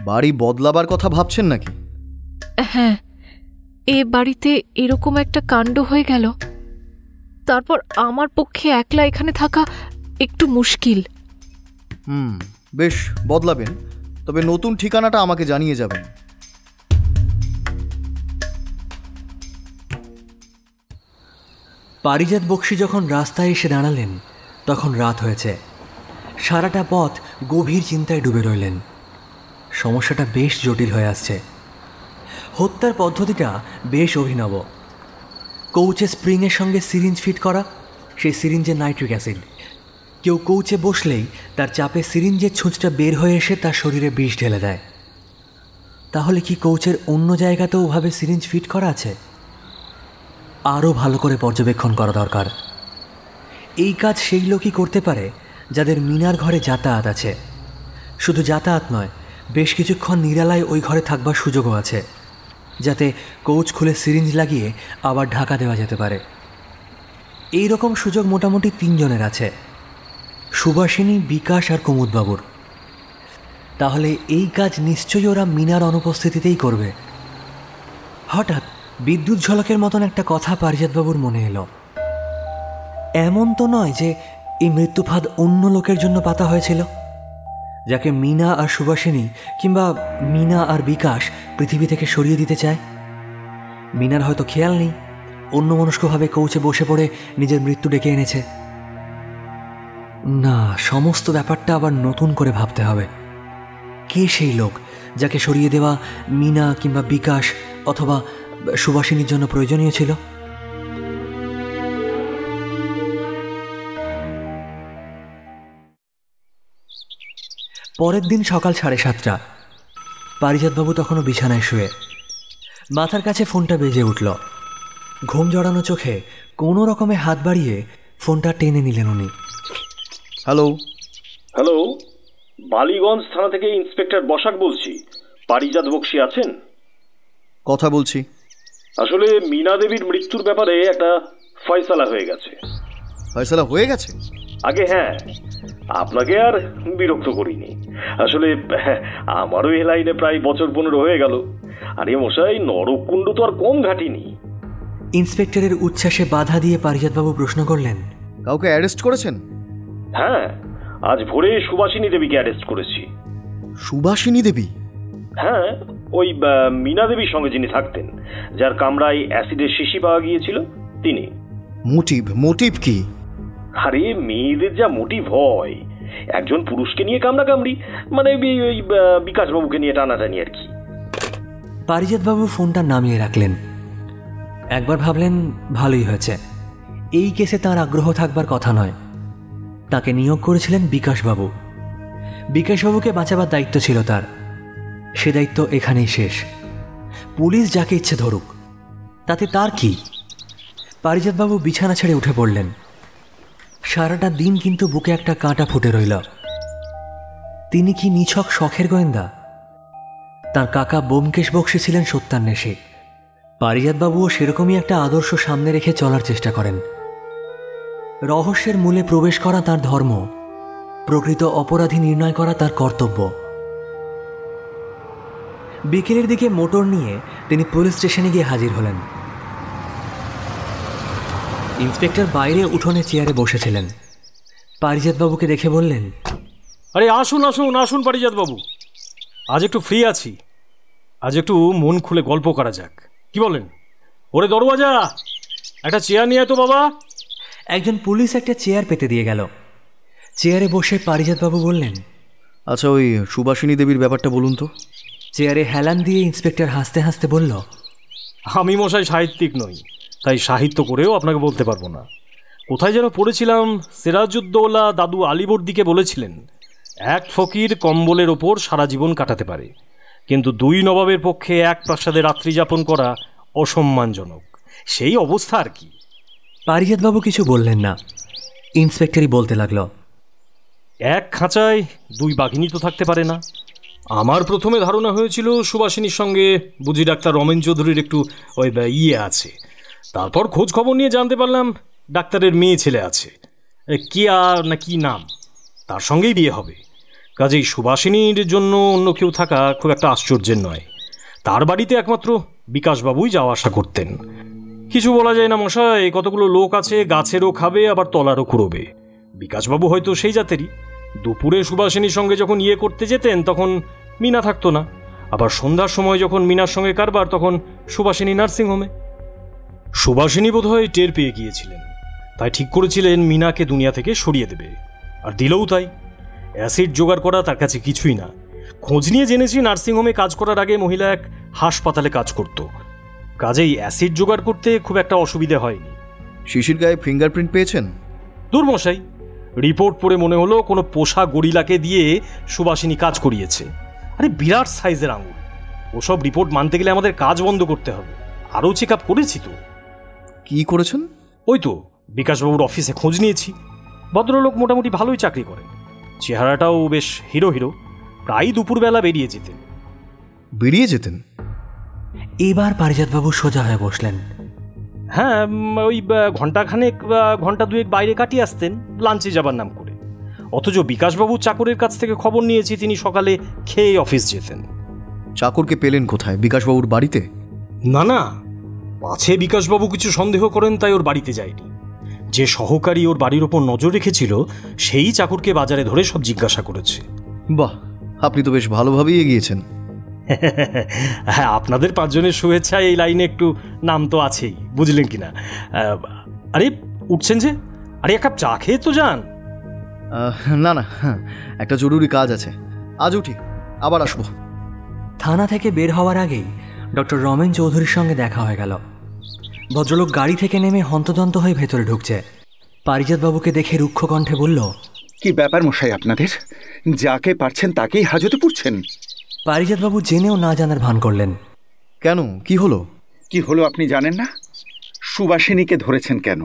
Speaker 11: বাড়ি বদলাবার কথা ভাবছেন নাকি?
Speaker 8: হ্যাঁ, এ বাড়িতে এরকম একটা কাণ্ড হয়ে গেল, তারপর আমার পক্ষে একলা এখানে থাকা একটু মুশকিল।
Speaker 11: বেশ, বদলাবেন, তবে নতুন ঠিকানাটা আমাকে জানিয়ে যাবেন।
Speaker 1: পারিজাত বক্সী যখন রাস্তায় এসে দাঁড়ালেন তখন রাত হয়েছে। সারাটা পথ গভীর চিন্তায় ডুবে রইলেন। সমস্যাটা বেশ জটিল হয়ে আসছে। হত্যার পদ্ধতিটা বেশ অভিনব। কৌচে স্প্রিংয়ের সঙ্গে সিরিঞ্জ ফিট করা, সেই সিরিঞ্জে নাইট্রিক অ্যাসিড। কেউ কৌচে বসলেই তার চাপে সিরিঞ্জের ছুঁচটা বের হয়ে এসে তার শরীরে বিষ ঢেলে দেয়। তাহলে কি কৌচের অন্য জায়গাতেও ওভাবে সিরিঞ্জ ফিট করা আছে? আরও ভালো করে পর্যবেক্ষণ করা দরকার। এই কাজ সেই লোকই করতে পারে যাদের মিনার ঘরে যাতায়াত আছে। শুধু যাতায়াত নয়, বেশ কিছুক্ষণ নিরালায় ওই ঘরে থাকবার সুযোগও আছে, যাতে কৌচ খুলে সিরিঞ্জ লাগিয়ে আবার ঢাকা দেওয়া যেতে পারে। এই রকম সুযোগ মোটামুটি 3 জনের আছে, সুভাষিনী, বিকাশ আর কুমুদবাবুর। তাহলে এই কাজ নিশ্চয়ই ওরা মিনার অনুপস্থিতিতেই করবে। হঠাৎ বিদ্যুৎ ঝলকের মতন একটা কথা পারিজাতবাবুর মনে এলো। এমন তো নয় যে এই মৃত্যুফাঁদ অন্য লোকের জন্য পাতা হয়েছিল, যাকে মিনা আর সুভাষিনী কিংবা মিনা আর বিকাশ পৃথিবী থেকে সরিয়ে দিতে চায়। মিনার হয়তো খেয়াল নেই, অন্যমনস্কভাবে কৌচে বসে পড়ে নিজের মৃত্যু ডেকে এনেছে। না, সমস্ত ব্যাপারটা আবার নতুন করে ভাবতে হবে। কে সেই লোক যাকে সরিয়ে দেওয়া মিনা কিংবা বিকাশ অথবা সুভাষিনীর জন্য প্রয়োজনীয় ছিল? পরের দিন সকাল 7:30। পারিজাতবাবু তখনও বিছানায় শুয়ে। মাথার কাছে ফোনটা বেজে উঠল। ঘুম জড়ানো চোখে কোনো রকমে হাত বাড়িয়ে ফোনটা টেনে নিলেন উনি।
Speaker 11: হ্যালো
Speaker 3: হ্যালো, বালিগঞ্জ থানা থেকে ইন্সপেক্টর বসাক বলছি। পারিজাত বক্সী আছেন?
Speaker 11: কথা বলছি।
Speaker 3: আসলে মিনা দেবীর মৃত্যুর ব্যাপারে একটা ফয়সালা হয়ে গেছে।
Speaker 11: ফয়সালা হয়ে গেছে?
Speaker 3: আগে হ্যাঁ, আপনাকে আর বিরক্ত করিনি। আসলে আমারও এ লাইনে প্রায় বছর 15 হয়ে গেল। আরে মশাই, নরকুণ্ড তো আর কম ঘাটিনি।
Speaker 1: ইন্সপেক্টরের উচ্ছ্বাসে বাধা দিয়ে পারিজাতবাবু প্রশ্ন করলেন,
Speaker 11: কাউকে অ্যারেস্ট করেছেন?
Speaker 3: হ্যাঁ, আজ ভোরে সুভাষিনী দেবীকে অ্যারেস্ট করেছি।
Speaker 11: সুভাষিনী দেবী?
Speaker 3: হ্যাঁ, ওই মিনা দেবীর সঙ্গে যিনি থাকতেন, যার কামরায় অ্যাসিডের শিশি পাওয়া গিয়েছিল, তিনি।
Speaker 11: মোটিভ কি?
Speaker 3: আরে মেয়েদের যা মোটিভ হয়, একজন পুরুষকে নিয়ে কামড়াকামড়ি, মানে ওই বিকাশবাবুকে নিয়ে টানাটানি আর কি।
Speaker 1: পারিজাতবাবু ফোনটা নামিয়ে রাখলেন। একবার ভাবলেন ভালোই হয়েছে, এই কেসে তার আগ্রহ থাকবার কথা নয়। তাকে নিয়োগ করেছিলেন বিকাশবাবু। বিকাশবাবুকে বাঁচাবার দায়িত্ব ছিল তার। সে দায়িত্ব এখানেই শেষ। পুলিশ যাকে ইচ্ছে ধরুক, তাতে তার কি? পারিজাতবাবু বিছানা ছেড়ে উঠে পড়লেন। সারাটা দিন কিন্তু বুকে একটা কাঁটা ফুটে রইল। তিনি কি নিছক শখের গোয়েন্দা? তার কাকা ব্যোমকেশ বক্সী ছিলেন সত্যান্বেষী। পারিজাতবাবুও সেরকমই একটা আদর্শ সামনে রেখে চলার চেষ্টা করেন। রহস্যের মূলে প্রবেশ করা তার ধর্ম, প্রকৃত অপরাধী নির্ণয় করা তার কর্তব্য। বিকেলের দিকে মোটর নিয়ে তিনি পুলিশ স্টেশনে গিয়ে হাজির হলেন। ইন্সপেক্টর বাইরে উঠোনে চেয়ারে বসেছিলেন। পারিজাতবাবুকে দেখে বললেন,
Speaker 3: আরে আসুন আসুন আসুন পারিজাতবাবু, আজ একটু ফ্রি আছি। আজ একটু মন খুলে গল্প করা যাক, কি বলেন? ওরে দরওয়াজা, একটা চেয়ার নিয়ে তো বাবা।
Speaker 1: একজন পুলিশ একটা চেয়ার পেতে দিয়ে গেল। চেয়ারে বসে পারিজাতবাবু বললেন,
Speaker 11: আচ্ছা, ওই সুভাষিনী দেবীর ব্যাপারটা বলুন তো।
Speaker 1: চেয়ারে হেলান দিয়ে ইন্সপেক্টর হাসতে হাসতে বলল,
Speaker 3: আমি মশাই সাহিত্যিক নই, তাই সাহিত্য করেও আপনাকে বলতে পারবো না। কোথায় যেন পড়েছিলাম, সিরাজউদ্দৌলা দাদু আলীবর্দীকে বলেছিলেন, এক ফকির কম্বলের ওপর সারা জীবন কাটাতে পারে, কিন্তু 2 নবাবের পক্ষে এক প্রাসাদে রাত্রি যাপন করা অসম্মানজনক। সেই অবস্থা আর কি।
Speaker 1: পারিজাতবাবু কিছু বললেন না। ইন্সপেক্টরই বলতে লাগলো,
Speaker 3: এক খাঁচায় 2 বাঘিনী তো থাকতে পারে না। আমার প্রথমে ধারণা হয়েছিল সুভাষিনীর সঙ্গে বুঝি ডাক্তার রমেন চৌধুরীর একটু ওই আছে। তারপর খোঁজ খবর নিয়ে জানতে পারলাম ডাক্তারের মেয়ে ছেলে আছে, কি আর না কি নাম, তার সঙ্গেই বিয়ে হবে। কাজেই সুভাষিনীর জন্য অন্য কেউ থাকা খুব একটা আশ্চর্যের নয়। তার বাড়িতে একমাত্র বিকাশবাবুই যাওয়া আসা করতেন। কিছু বলা যায় না মশাই, কতগুলো লোক আছে, গাছেরও খাবে আবার তলারও কুড়োবে। বিকাশবাবু হয়তো সেই জাতেরই। দুপুরে সুভাষিনীর সঙ্গে যখন করতে যেতেন তখন মিনা থাকতো না, আবার সন্ধ্যার সময় যখন মিনার সঙ্গে কারবার তখন সুভাষিনী নার্সিংহোমে। সুভাষিনী বোধহয় টের পেয়ে গিয়েছিলেন। তাই ঠিক করেছিলেন মিনাকে দুনিয়া থেকে সরিয়ে দেবে, আর দিলেও তাই। অ্যাসিড জোগাড় করা তার কাছে কিছুই না। খোঁজ নিয়ে জেনেছি নার্সিংহোমে কাজ করার আগে মহিলা এক হাসপাতালে কাজ করত, কাজেই অ্যাসিড জোগাড় করতে খুব একটা অসুবিধে হয়নি।
Speaker 11: শিশির গায়ে ফিঙ্গারপ্রিন্ট পেয়েছেন?
Speaker 3: দুর্মশাই, রিপোর্ট পড়ে মনে হলো কোনো পোষা গরিলাকে দিয়ে সুবাসিনী কাজ করিয়েছে। আরে বিরাট সাইজের আঙুল, ওসব রিপোর্ট মানতে গেলে আমাদের কাজ বন্ধ করতে হবে। আরও চেক আপ করেছি তো।
Speaker 11: কি করেছেন?
Speaker 3: ওই তো বিকাশবাবুর অফিসে খোঁজ নিয়েছি। ভদ্রলোক মোটামুটি ভালোই চাকরি করেন, চেহারাটাও বেশ হিরো হিরো। প্রায় দুপুরবেলা বেরিয়ে যেতেন।
Speaker 1: এবার পারিজাতবাবু সোজা হয়ে বসলেন।
Speaker 3: হ্যাঁ, ওই ঘন্টাখানেক ঘন্টা দুয়েক বাইরে কাটিয়ে আসতেন লাঞ্চে যাবার নাম করে। অথচ বিকাশবাবু চাকরের কাছ থেকে খবর নিয়েছি তিনি সকালে খেয়ে অফিস যেতেন।
Speaker 11: চাকরকে পেলেন কোথায়? বিকাশবাবুর বাড়িতে?
Speaker 3: না, পাছে বিকাশবাবু কিছু সন্দেহ করেন তাই ওর বাড়িতে যায়নি। যে সহকারী ওর বাড়ির ওপর নজর রেখেছিল সেই চাকরকে বাজারে ধরে সব জিজ্ঞাসা করেছে।
Speaker 11: বাহ, আপনি তো বেশ ভালোভাবেই এগিয়েছেন।
Speaker 3: হ্যাঁ, আপনাদের 5 জনের শুভেচ্ছায় এই লাইনে একটু নাম তো আছেই, বুঝলেন কিনা? আরে উঠছেন যে? আরে এক কাপ চা খেয়ে তো যান।
Speaker 11: না, একটা জরুরি কাজ আছে, আজ উঠি, আবার আসবো।
Speaker 1: থানা থেকে বের হওয়ার আগেই ডক্টর রমেন চৌধুরীর সঙ্গে দেখা হয়ে গেল। ভদ্রলোক গাড়ি থেকে নেমে হন্তদন্ত হয়ে ভেতরে ঢুকছে। পারিজাতবাবুকে দেখে রুক্ষ কণ্ঠে বলল,
Speaker 10: কি ব্যাপার মশাই আপনাদের? যাকে পারছেন তাকেই হাজতে পুড়ছেন।
Speaker 1: পারিজাতবাবু জেনেও না জানার ভান করলেন।
Speaker 11: কেন, কি হলো?
Speaker 10: কি হলো আপনি জানেন না? সুবাসিনীকে ধরেছেন কেন?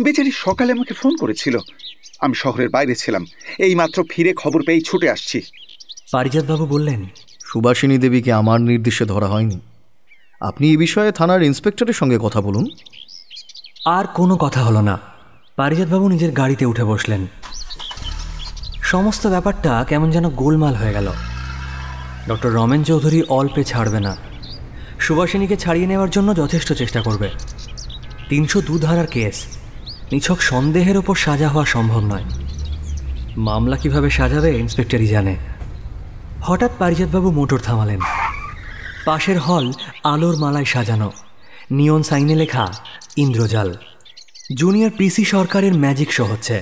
Speaker 10: বেচারি সকালে আমাকে ফোন করেছিল, আমি শহরের বাইরে ছিলাম, এইমাত্র ফিরে খবর পেয়ে ছুটে আসছি।
Speaker 1: পারিজাতবাবু বললেন,
Speaker 11: সুবাসিনী দেবীকে আমার নির্দেশে ধরা হয়নি। আপনি এই বিষয়ে থানার ইন্সপেক্টরের সঙ্গে কথা বলুন।
Speaker 1: আর কোনো কথা হলো না। পারিজাতবাবু নিজের গাড়িতে উঠে বসলেন। সমস্ত ব্যাপারটা কেমন যেন গোলমাল হয়ে গেল। ডক্টর রমেন চৌধুরী অল্পে ছাড়বে না, সুবাসিনীকে ছাড়িয়ে নেওয়ার জন্য যথেষ্ট চেষ্টা করবে। 302 ধারার কেস, নিছক সন্দেহের ওপর সাজা হওয়া সম্ভব নয়। মামলা কিভাবে সাজাবে ইন্সপেক্টরই জানে। হঠাৎ পারিজাতবাবু মোটর থামালেন। পাশের হল আলোর মালায় সাজানো, নিয়ন সাইনে লেখা ইন্দ্রজাল। জুনিয়র পিসি সরকারের ম্যাজিক শো হচ্ছে।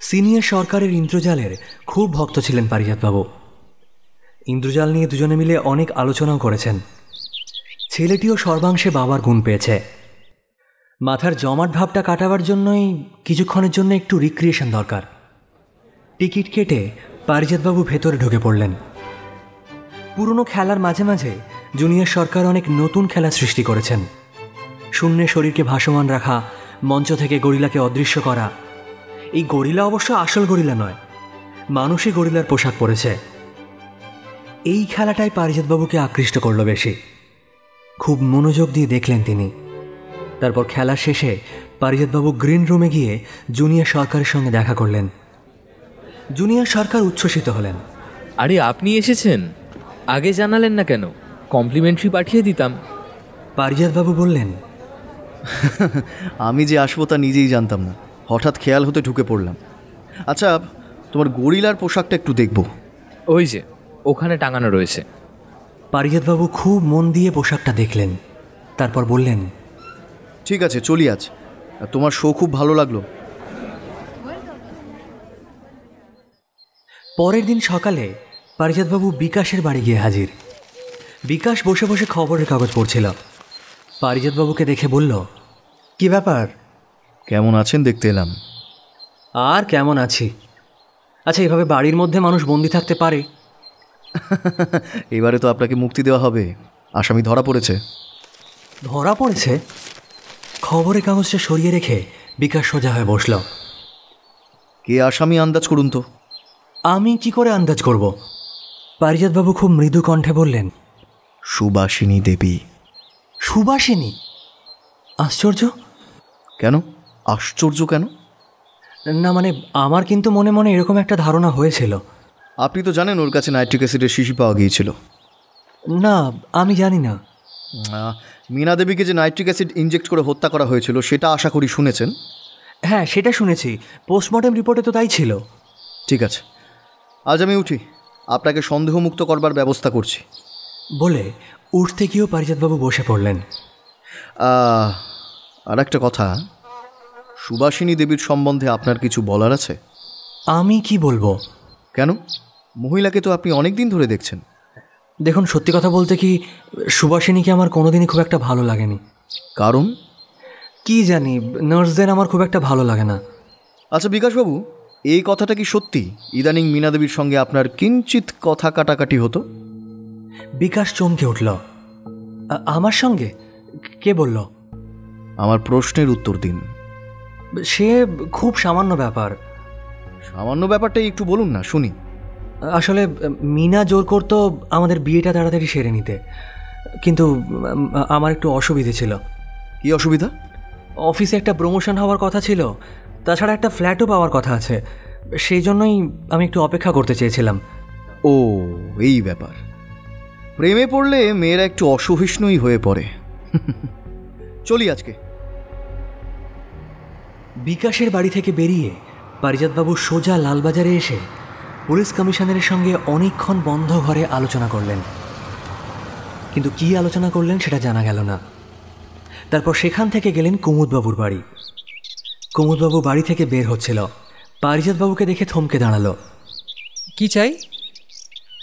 Speaker 1: সিনিয়র সরকারের ইন্দ্রজালের খুব ভক্ত ছিলেন পারিজাতবাবু। ইন্দ্রজাল নিয়ে দুজনে মিলে অনেক আলোচনাও করেছেন। ছেলেটিও সর্বাংশে বাবার গুণ পেয়েছে। মাথার জমাট ভাবটা কাটাবার জন্যই কিছুক্ষণের জন্য একটু রিক্রিয়েশন দরকার। টিকিট কেটে পারিজাতবাবু ভেতরে ঢুকে পড়লেন। পুরনো খেলার মাঝে মাঝে জুনিয়র সরকার অনেক নতুন খেলা সৃষ্টি করেছেন। শূন্যে শরীরকে ভাসমান রাখা, মঞ্চ থেকে গরিলাকে অদৃশ্য করা। এই গরিলা অবশ্য আসল গরিলা নয়, মানুষই গরিলার পোশাক পরেছে। এই খেলাটাই পারিজাতবাবুকে আকৃষ্ট করল বেশি। খুব মনোযোগ দিয়ে দেখলেন তিনি। তারপর খেলা শেষে পারিজাতবাবু গ্রিন রুমে গিয়ে জুনিয়র সরকারের সঙ্গে দেখা করলেন। জুনিয়র সরকার উচ্ছ্বসিত হলেন।
Speaker 13: আরে আপনি এসেছেন, আগে জানালেন না কেন? কমপ্লিমেন্টারি পাঠিয়ে দিতাম।
Speaker 1: পারিজাতবাবু বললেন,
Speaker 11: আমি যে আসবো তা নিজেই জানতাম না, হঠাৎ খেয়াল হতে ঢুকে পড়লাম। আচ্ছা, তোমার গরিলার পোশাকটা একটু দেখব।
Speaker 13: ওই যে ওখানে টাঙানো রয়েছে।
Speaker 1: পারিজাতবাবু খুব মন দিয়ে পোশাকটা দেখলেন, তারপর বললেন,
Speaker 11: ঠিক আছে, চলি আজ। তোমার শো খুব ভালো লাগলো।
Speaker 1: পরের দিন সকালে পারিজাতবাবু বিকাশের বাড়ি গিয়ে হাজির। বিকাশ বসে বসে খবরের কাগজ পড়ছিল। পারিজাতবাবুকে দেখে বলল, কি ব্যাপার?
Speaker 11: কেমন আছেন দেখতে এলাম।
Speaker 1: আর কেমন আছি? আচ্ছা, এভাবে বাড়ির মধ্যে মানুষ বন্দি থাকতে পারে?
Speaker 11: এবারে তো আপনাকে মুক্তি দেওয়া হবে, আসামি ধরা পড়েছে।
Speaker 1: ধরা পড়েছে? খবরের কাগজটা সরিয়ে রেখে বিকাশ সোজা হয়ে বসল।
Speaker 11: কে আসামি আন্দাজ করুন তো।
Speaker 1: আমি কি করে আন্দাজ করব? পারিজাতবাবু খুব মৃদু কণ্ঠে বললেন,
Speaker 11: সুবাসিনী দেবী।
Speaker 1: সুবাসিনী? আশ্চর্য।
Speaker 11: কেন আশ্চর্য কেন?
Speaker 1: না মানে আমার কিন্তু মনে মনে এরকম একটা ধারণা হয়েছিল।
Speaker 11: আপনি তো জানেন ওর কাছে নাইট্রিক অ্যাসিডের শিশি পাওয়া গিয়েছিল।
Speaker 1: না, আমি জানি না।
Speaker 11: মীনা দেবীকে যে নাইট্রিক অ্যাসিড ইনজেক্ট করে হত্যা করা হয়েছিল সেটা আশা করি শুনেছেন।
Speaker 1: হ্যাঁ, সেটা শুনেছি। পোস্টমর্টেম রিপোর্টে তো তাই ছিল।
Speaker 11: ঠিক আছে, আজ আমি উঠি, আপনাকে সন্দেহমুক্ত করবার ব্যবস্থা করছি।
Speaker 1: বলে উঠতে গিয়েও পারিজাতবাবু বসে পড়লেন।
Speaker 11: আর একটা কথা, সুভাষিনী দেবীর সম্বন্ধে আপনার কিছু বলার আছে?
Speaker 1: আমি কি বলবো?
Speaker 11: কেন? মহিলাকে তো আপনি অনেক দিন ধরে দেখছেন।
Speaker 1: দেখুন, সত্যি কথা বলতে কি, সুভাষিনীকে আমার কোনোদিনই খুব একটা ভালো লাগেনি।
Speaker 11: কারণ?
Speaker 1: কি জানি, নার্সদের আমার খুব একটা ভালো লাগে না।
Speaker 11: আচ্ছা বিকাশবাবু, এই কথাটা কি সত্যি ইদানিং মীনা দেবীর সঙ্গে আপনার কিঞ্চিত কথা কাটাকাটি হতো?
Speaker 1: বিকাশ চমকে উঠল। আমার সঙ্গে? কে বলল?
Speaker 11: আমার প্রশ্নের উত্তর দিন।
Speaker 1: সে খুব সামান্য ব্যাপার।
Speaker 11: সামান্য ব্যাপারটাই একটু বলুন না, শুনি।
Speaker 1: আসলে মিনা জোর করতো আমাদের বিয়েটা তাড়াতাড়ি সেরে নিতে, কিন্তু আমার একটু অসুবিধে ছিল।
Speaker 11: কি অসুবিধা?
Speaker 1: অফিসে একটা প্রমোশন হওয়ার কথা ছিল, তাছাড়া একটা ফ্ল্যাটও পাওয়ার কথা আছে। সেই জন্যই আমি একটু অপেক্ষা করতে চেয়েছিলাম।
Speaker 11: ও, এই ব্যাপার। প্রেমে পড়লে মেয়েরা একটু অসহিষ্ণুই হয়ে পড়ে। চলি আজকে।
Speaker 1: বিকাশের বাড়ি থেকে বেরিয়ে পারিজাতবাবু সোজা লালবাজারে এসে পুলিশ কমিশনারের সঙ্গে অনেকক্ষণ বন্ধ ঘরে আলোচনা করলেন, কিন্তু কি আলোচনা করলেন সেটা জানা গেল না। তারপর সেখান থেকে গেলেন কুমুদবাবুর বাড়ি। কুমুদবাবু বাড়ি থেকে বের হচ্ছিল, পারিজাতবাবুকে দেখে থমকে দাঁড়ালো।
Speaker 14: কি চাই?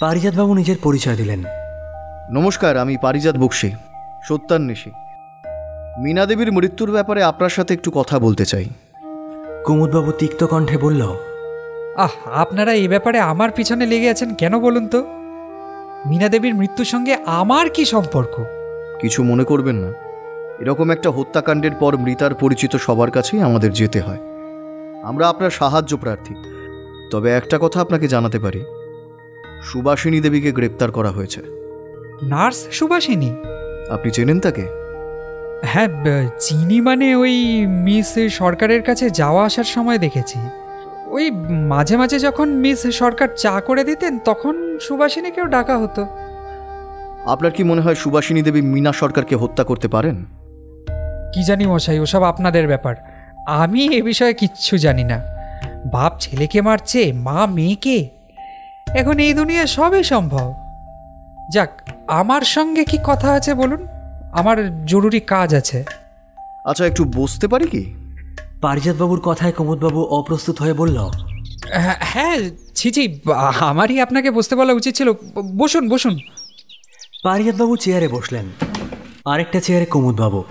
Speaker 1: পারিজাতবাবু নিজের পরিচয় দিলেন।
Speaker 11: নমস্কার, আমি পারিজাত বক্সী, সত্যান্বেষী। মীনা দেবীর মৃত্যুর ব্যাপারে আপনার সাথে একটু কথা বলতে চাই।
Speaker 1: কুমুদবাবু তিক্ত কণ্ঠে বলল,
Speaker 14: আপনারা এই ব্যাপারে আমার পিছনে লেগে আছেন কেন বলুন তো? মীনা দেবীর মৃত্যুর সঙ্গে আমার কি সম্পর্ক?
Speaker 11: কিছু মনে করবেন না, এরকম একটা হত্যাকাণ্ডের পর মৃতার পরিচিত সবার কাছেই আমাদের যেতে হয়। আমরা আপনার সাহায্য প্রার্থী। তবে একটা কথা আপনাকে জানাতে পারি, সুভাষিনী দেবীকে গ্রেপ্তার করা হয়েছে।
Speaker 14: নার্স সুভাষিনী?
Speaker 11: আপনি চেনেন তাকে?
Speaker 14: হ্যাঁ, চিনি। মানে ওই মিস সরকারের কাছে যাওয়া আসার সময় দেখেছি। ওই মাঝে মাঝে যখন মিস সরকার চা করে দিতেন তখন সুভাষিনীকেও ডাকা হতো।
Speaker 11: আপনার কি মনে হয় সুভাষিনী দেবী মীনা সরকারকে হত্যা করতে পারেন?
Speaker 14: কি জানি মশাই, ওসব আপনাদের ব্যাপার। আমি এ বিষয়ে কিচ্ছু জানি না। বাপ ছেলেকে মারছে, মা মেয়েকে। এখন এই দুনিয়ায় সবই সম্ভব। যাক, আমার সঙ্গে কি কথা আছে বলুন? আমার জরুরি কাজ আছে।
Speaker 11: আচ্ছা, একটু বসতে পারি কি?
Speaker 1: পারিজাতবাবুর কথায় কুমুদবাবু অপ্রস্তুত হয়ে বলল,
Speaker 14: হ্যাঁ, ছিছি, আমারই আপনাকে বসতে বলা উচিত ছিল। বসুন বসুন।
Speaker 1: পারিজাতবাবু চেয়ারে বসলেন, আরেকটা চেয়ারে কুমুদবাবু।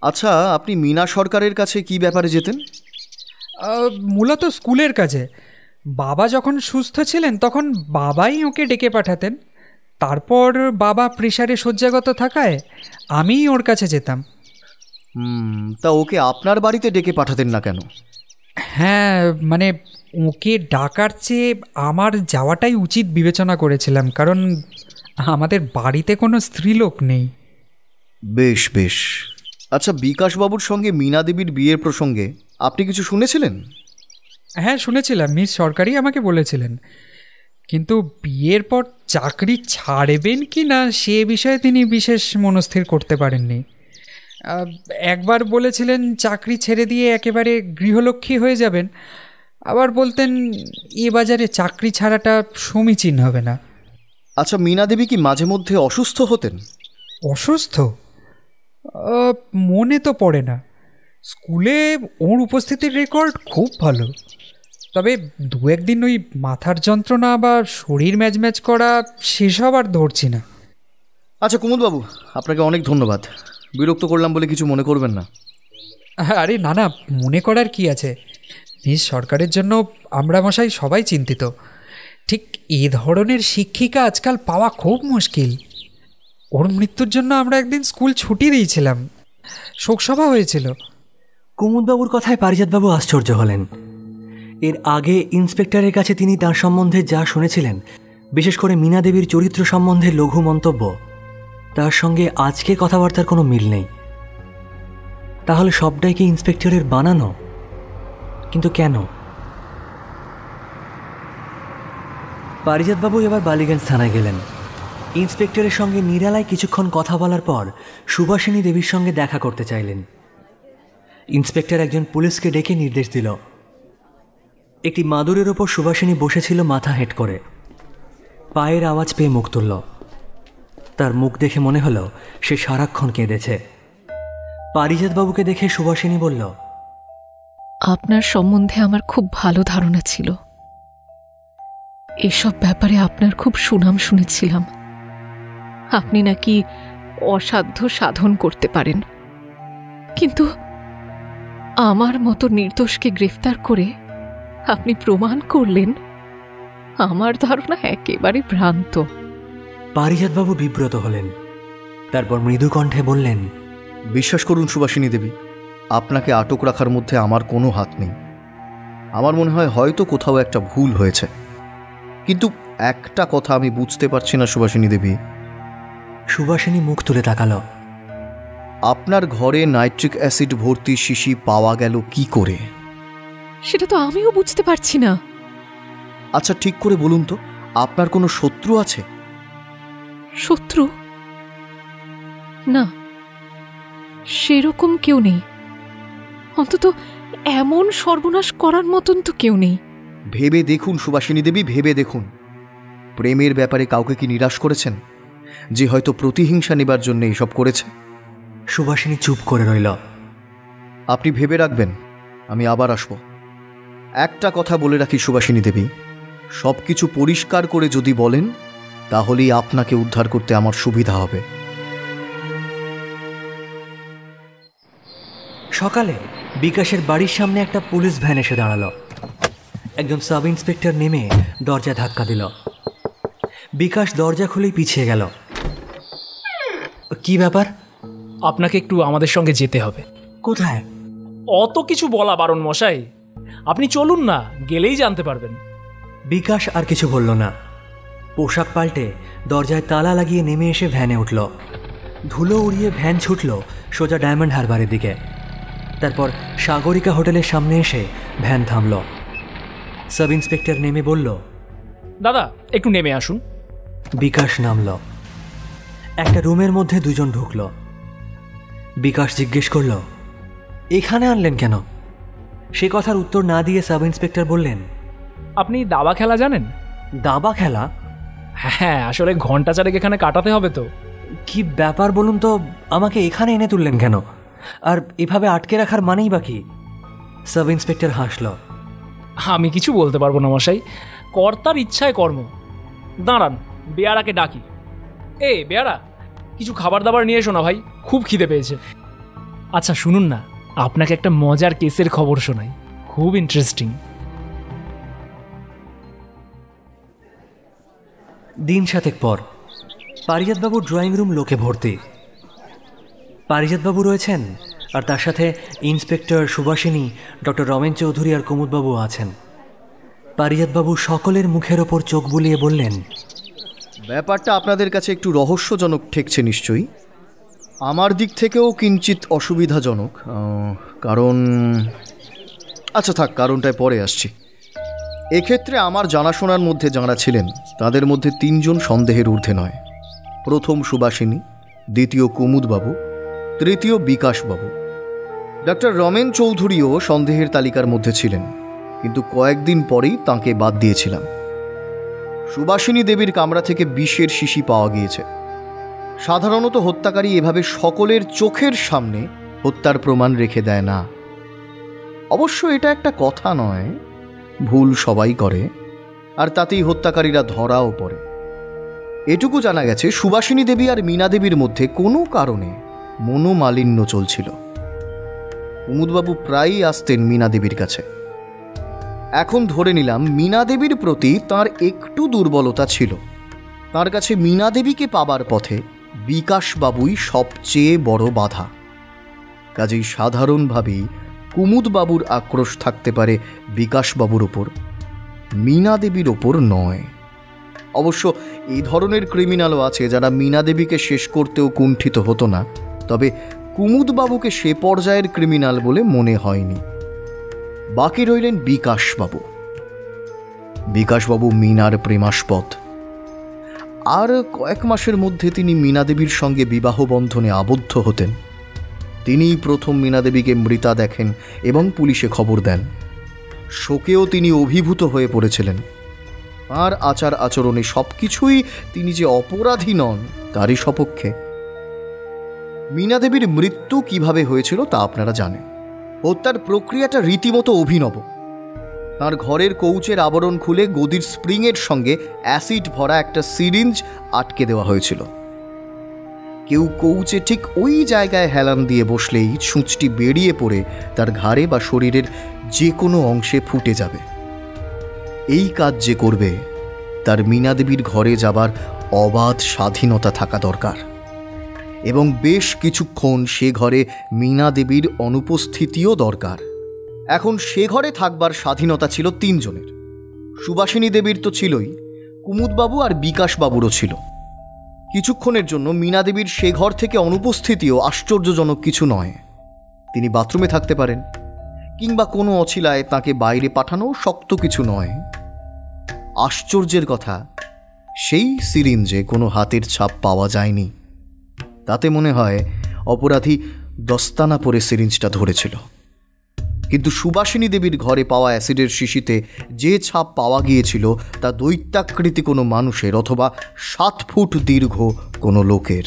Speaker 11: আচ্ছা, আপনি মীনা সরকারের কাছে কি ব্যাপারে যেতেন?
Speaker 14: মূলত স্কুলের কাজে। বাবা যখন সুস্থ ছিলেন তখন বাবাই ওকে ডেকে পাঠাতেন। তারপর বাবা প্রেশারে শয্যাগত থাকায় আমিই ওর কাছে যেতাম।
Speaker 11: তা ওকে আপনার বাড়িতে ডেকে পাঠাতেন না কেন?
Speaker 14: হ্যাঁ, মানে ওকে ডাকার চেয়ে আমার যাওয়াটাই উচিত বিবেচনা করেছিলাম, কারণ আমাদের বাড়িতে কোনো স্ত্রীলোক নেই।
Speaker 11: বেশ বেশ। আচ্ছা, বিকাশবাবুর সঙ্গে মীনা দেবীর বিয়ের প্রসঙ্গে আপনি কিছু শুনেছিলেন?
Speaker 14: হ্যাঁ, শুনেছিলাম। মিস সরকারই আমাকে বলেছিলেন, কিন্তু বিয়ের পর চাকরি ছাড়বেন কি না সে বিষয়ে তিনি বিশেষ মনস্থির করতে পারেননি। একবার বলেছিলেন চাকরি ছেড়ে দিয়ে একেবারে গৃহলক্ষ্মী হয়ে যাবেন, আবার বলতেন এ বাজারে চাকরি ছাড়াটা সমীচীন হবে না।
Speaker 11: আচ্ছা, মীনা দেবী কি মাঝে মধ্যে অসুস্থ হতেন?
Speaker 14: অসুস্থ? মনে তো পড়ে না। স্কুলে ওর উপস্থিতির রেকর্ড খুব ভালো, তবে দু একদিন ওই মাথার যন্ত্রণা বা শরীর ম্যাজম্যাজ করা সেসব আর ধরছি না।
Speaker 11: আচ্ছা কুমুদবাবু, আপনাকে অনেক ধন্যবাদ। বিরক্ত করলাম বলে কিছু মনে করবেন না।
Speaker 14: আরে না না, মনে করার কি আছে। মিস সরকারের জন্য আমরা মশাই সবাই চিন্তিত। ঠিক এ ধরনের শিক্ষিকা আজকাল পাওয়া খুব মুশকিল। ওর মৃত্যুর জন্য আমরা একদিন স্কুল ছুটি দিয়েছিলাম, শোকসভা হয়েছিল।
Speaker 1: কুমুদবাবুর কথায় পারিজাতবাবু আশ্চর্য হলেন। এর আগে ইন্সপেক্টরের কাছে তিনি তার সম্বন্ধে যা শুনেছিলেন, বিশেষ করে মীনা দেবীর চরিত্র সম্বন্ধে লঘু মন্তব্য, তার সঙ্গে আজকে কথাবার্তার কোনো মিল নেই। তাহলে সবটাই কি ইন্সপেক্টরের বানানো? কিন্তু কেন? পারিজাতবাবু এবার বালিগঞ্জ থানায় গেলেন। ইন্সপেক্টরের সঙ্গে নিরালায় কিছুক্ষণ কথা বলার পর সুভাষিনী দেবীর সঙ্গে দেখা করতে চাইলেন। ইন্সপেক্টর একজন পুলিশকে ডেকে নির্দেশ দিল। একটি মাদুরের ওপর সুভাষিনী বসেছিল মাথা হেঁট করে, পায়ের আওয়াজ পেয়ে মুখ তুলল। তার মুখ দেখে মনে হলো সে সারাক্ষণ কেঁদেছে। পারিজাতবাবুকে দেখে সুভাষিনী বলল,
Speaker 8: আপনার সম্বন্ধে আমার খুব ভালো ধারণা ছিল। এসব ব্যাপারে আপনার খুব সুনাম শুনেছিলাম। আপনি নাকি অসাধ্য সাধন করতে পারেন, কিন্তু আমার মতো নির্দোষকে গ্রেফতার করে আপনি প্রমাণ করলেন আমার ধারণা একেবারে ভ্রান্ত।
Speaker 1: পারিজাতবাবু বিব্রত হলেন, তারপর মৃদু কণ্ঠে বললেন,
Speaker 11: বিশ্বাস করুন সুভাষিনী দেবী, আপনাকে আটক রাখার মধ্যে আমার কোনো হাত নেই। আমার মনে হয় হয়তো কোথাও একটা ভুল হয়েছে, কিন্তু একটা কথা আমি বুঝতে পারছি না সুভাষিনী দেবী।
Speaker 1: সুভাষিনী মুখ তুলে তাকালো।
Speaker 11: আপনার ঘরে নাইট্রিক অ্যাসিড ভর্তি শিশি পাওয়া গেল কি করে?
Speaker 8: সেটা তো আমিও বুঝতে পারছি না।
Speaker 11: আচ্ছা ঠিক করে বলুন তো, আপনার কোনো শত্রু আছে?
Speaker 8: শত্রু? না, সেরকম কেউ নেই। অন্তত এমন সর্বনাশ করার মতন তো কেউ নেই।
Speaker 11: ভেবে দেখুন সুভাষিনী দেবী, ভেবে দেখুন। প্রেমের ব্যাপারে কাউকে কি নিরাশ করেছেন, যে হয়তো প্রতিহিংসা নেবার জন্য এসব করেছে?
Speaker 1: সুভাষিনী চুপ করে রইল।
Speaker 11: আপনি ভেবে রাখবেন, আমি আবার আসব। একটা কথা বলে রাখি সুভাষিনী দেবী, সব কিছু পরিষ্কার করে যদি বলেন তাহলেই আপনাকে উদ্ধার করতে আমার সুবিধা হবে।
Speaker 1: সকালে বিকাশের বাড়ির সামনে একটা পুলিশ ভ্যান এসে দাঁড়ালো। একজন সাব ইন্সপেক্টর নেমে দরজা ধাক্কা দিল। বিকাশ দরজা খুলেই পিছিয়ে গেল। কি ব্যাপার?
Speaker 15: আপনাকে একটু আমাদের সঙ্গে যেতে হবে।
Speaker 1: কোথায়?
Speaker 15: অত কিছু বলা বারণ মশাই, আপনি চলুন না, গেলেই জানতে পারবেন।
Speaker 1: বিকাশ আর কিছু বলল না। পোশাক পাল্টে দরজায় তালা লাগিয়ে নেমে এসে ভ্যানে উঠল। ধুলো উড়িয়ে ভ্যান ছুটল সোজা ডায়মন্ড হারবারের দিকে। তারপর সাগরিকা হোটেলের সামনে এসে ভ্যান থামল। সাব ইন্সপেক্টর নেমে বলল,
Speaker 15: দাদা একটু নেমে আসুন।
Speaker 1: বিকাশ নামল। একটা রুমের মধ্যে দুজন ঢুকল। বিকাশ জিজ্ঞেস করল, এখানে আনলেন কেন? সে কথার উত্তর না দিয়ে সাব ইন্সপেক্টর বললেন,
Speaker 15: আপনি দাবা খেলা জানেন?
Speaker 1: দাবা খেলা?
Speaker 15: হ্যাঁ, আসলে ঘন্টা চারেক এখানে কাটাতে হবে তো।
Speaker 1: কি ব্যাপার বলুন তো, আমাকে এখানে এনে তুললেন কেন? আর এভাবে আটকে রাখার মানেই বা কি? সাব ইন্সপেক্টর হাসল।
Speaker 15: আমি কিছু বলতে পারবো না মশাই, কর্তার ইচ্ছায় কর্ম। দাঁড়ান, বেয়ারাকে ডাকি। বেয়ারা, কিছু খাবার দাবার নিয়ে এসো না ভাই, খুব খিদে পেয়েছে। আচ্ছা শুনুন না, আপনাকে একটা মজার কেসের খবর শোনাই, খুব ইন্টারেস্টিং।
Speaker 1: দিন সাতেক পর পারিজাতবাবুর ড্রয়িং রুম লোকে ভর্তি। পারিজাতবাবু রয়েছেন, আর তার সাথে ইন্সপেক্টর, সুভাষিনী, ডক্টর রমেন চৌধুরী আর কুমুদবাবু আছেন। পারিজাতবাবু সকলের মুখের ওপর চোখ বুলিয়ে বললেন,
Speaker 11: ব্যাপারটা আপনাদের কাছে একটু রহস্যজনক ঠেকছে নিশ্চয়ই। আমার দিক থেকেও কিঞ্চিত অসুবিধাজনক, কারণ আচ্ছা থাক, কারণটায় পরে আসছি। এক্ষেত্রে আমার জানাশোনার মধ্যে যাঁরা ছিলেন তাদের মধ্যে 3 জন সন্দেহের ঊর্ধ্বে নয়। প্রথম সুভাষিনী, দ্বিতীয় কুমুদবাবু, তৃতীয় বিকাশবাবু। ডক্টর রমেন চৌধুরীও সন্দেহের তালিকার মধ্যে ছিলেন, কিন্তু কয়েকদিন পরেই তাঁকে বাদ দিয়েছিলাম। সুভাষিনী দেবীর কামরা থেকে বিষের শিশি পাওয়া গিয়েছে। সাধারণত হত্যাকারী এভাবে সকলের চোখের সামনে হত্যার প্রমাণ রেখে দেয় না। অবশ্য এটা একটা কথা নয়, ভুল সবাই করে, আর তাতেই হত্যাকারীরা ধরাও পড়ে। এটুকু জানা গেছে, সুভাষিনী দেবী আর মীনা দেবীর মধ্যে কোনো কারণে মনোমালিন্য চলছিল। কুমুদবাবু প্রায়ই আসতেন মীনা দেবীর কাছে। এখন ধরে নিলাম মীনা দেবীর প্রতি তার একটু দুর্বলতা ছিল। তার কাছে মীনা দেবীকে পাবার পথে বিকাশবাবুই সবচেয়ে বড় বাধা। কাজেই সাধারণভাবেই কুমুদবাবুর আক্রোশ থাকতে পারে বিকাশবাবুর ওপর, মীনা দেবীর ওপর নয়। অবশ্য এই ধরনের ক্রিমিনালও আছে যারা মীনা দেবীকে শেষ করতেও কুণ্ঠিত হতো না, তবে কুমুদবাবুকে সে পর্যায়ের ক্রিমিনাল বলে মনে হয়নি। বাকি রইলেন বিকাশবাবু। বিকাশবাবু মীনার প্রেমাস্পদ। আর কয়েক মাসের মধ্যে তিনি মীনা দেবীর সঙ্গে বিবাহ বন্ধনে আবদ্ধ হতেন। তিনিই প্রথম মীনা দেবীকে মৃতা দেখেন এবং পুলিশে খবর দেন। শোকেও তিনি অভিভূত হয়ে পড়েছিলেন। তাঁর আচার আচরণে সবকিছুই তিনি যে অপরাধী নন তারই সপক্ষে। মীনা দেবীর মৃত্যু কিভাবে হয়েছিল তা আপনারা জানেন। হত্যার প্রক্রিয়াটা রীতিমতো অভিনব। তার ঘরের কৌচের আবরণ খুলে গদির স্প্রিংয়ের সঙ্গে অ্যাসিড ভরা একটা সিরিঞ্জ আটকে দেওয়া হয়েছিল। কেউ কৌচে ঠিক ওই জায়গায় হেলান দিয়ে বসলেই সূঁচটি বেরিয়ে পড়ে তার ঘাড়ে বা শরীরের যে কোনো অংশে ফুটে যাবে। এই কাজ যে করবে তার মীনা দেবীর ঘরে যাবার অবাধ স্বাধীনতা থাকা দরকার, এবং বেশ কিছুক্ষণ সে ঘরে মীনা দেবীর অনুপস্থিতিও দরকার। এখন সে ঘরে থাকবার স্বাধীনতা ছিল 3 জনের। সুবাসিনী দেবীর তো ছিলই, কুমুদবাবু আর বিকাশবাবুরও ছিল। কিছুক্ষণের জন্য মীনা দেবীর সে ঘর থেকে অনুপস্থিতিও আশ্চর্যজনক কিছু নয়। তিনি বাথরুমে থাকতে পারেন, কিংবা কোনো অছিলায় তাকে বাইরে পাঠানো শক্ত কিছু নয়। আশ্চর্যের কথা, সেই সিরিঞ্জে কোনো হাতের ছাপ পাওয়া যায়নি। তাতে মনে হয় অপরাধী দস্তানা পরে সিরিঞ্জটা ধরেছিল। কিন্তু সুবাসিনী দেবীর ঘরে পাওয়া অ্যাসিডের শিশিতে যে ছাপ পাওয়া গিয়েছিল তা দৈত্যাকৃতি কোনো মানুষের অথবা 7 ফুট দীর্ঘ কোনো লোকের।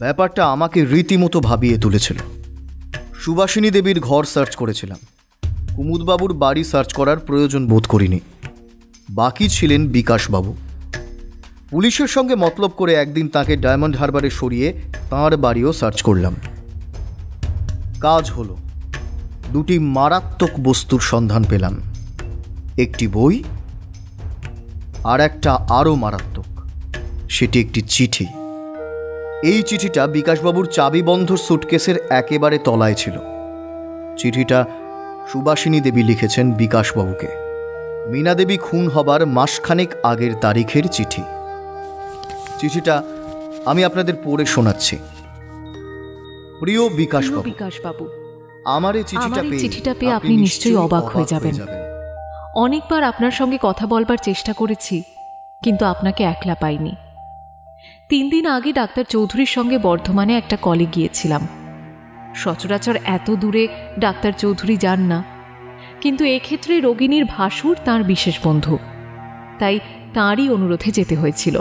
Speaker 11: ব্যাপারটা আমাকে রীতিমতো ভাবিয়ে তুলেছিল। সুবাসিনী দেবীর ঘর সার্চ করেছিলাম, কুমুদবাবুর বাড়ি সার্চ করার প্রয়োজন বোধ করিনি। বাকি ছিলেন বিকাশবাবু। পুলিশের সঙ্গে মতলব করে একদিন তাকে ডায়মন্ড হারবারে সরিয়ে তাঁর বাড়িও সার্চ করলাম। কাজ হলো। 2টি মারাত্মক বস্তুর সন্ধান পেলাম, একটি বই আর একটা আরও মারাত্মক, সেটি একটি চিঠি। এই চিঠিটা বিকাশবাবুর চাবিবন্ধ সুটকেসের একেবারে তলায় ছিল। চিঠিটা সুবাসিনী দেবী লিখেছেন বিকাশবাবুকে। মীনা দেবী খুন হবার মাসখানেক আগের তারিখের চিঠি। চিঠিটা আমি আপনাদের পড়ে শোনাচ্ছি। প্রিয় বিকাশবাবু, আমার এই চিঠিটা পেয়ে
Speaker 8: আপনি নিশ্চয়ই অবাক হয়ে যাবেন। অনেকবার আপনার সঙ্গে কথা বলবার চেষ্টা করেছি, কিন্তু আপনাকে একলা পাইনি। 3 দিন আগে ডাক্তার চৌধুরীর সঙ্গে বর্ধমানে একটা কলে গিয়েছিলাম। সচরাচর এত দূরে ডাক্তার চৌধুরী যান না, কিন্তু এক্ষেত্রে রোগিণীর ভাসুর তাঁর বিশেষ বন্ধু, তাই তাঁরই অনুরোধে যেতে হয়েছিল।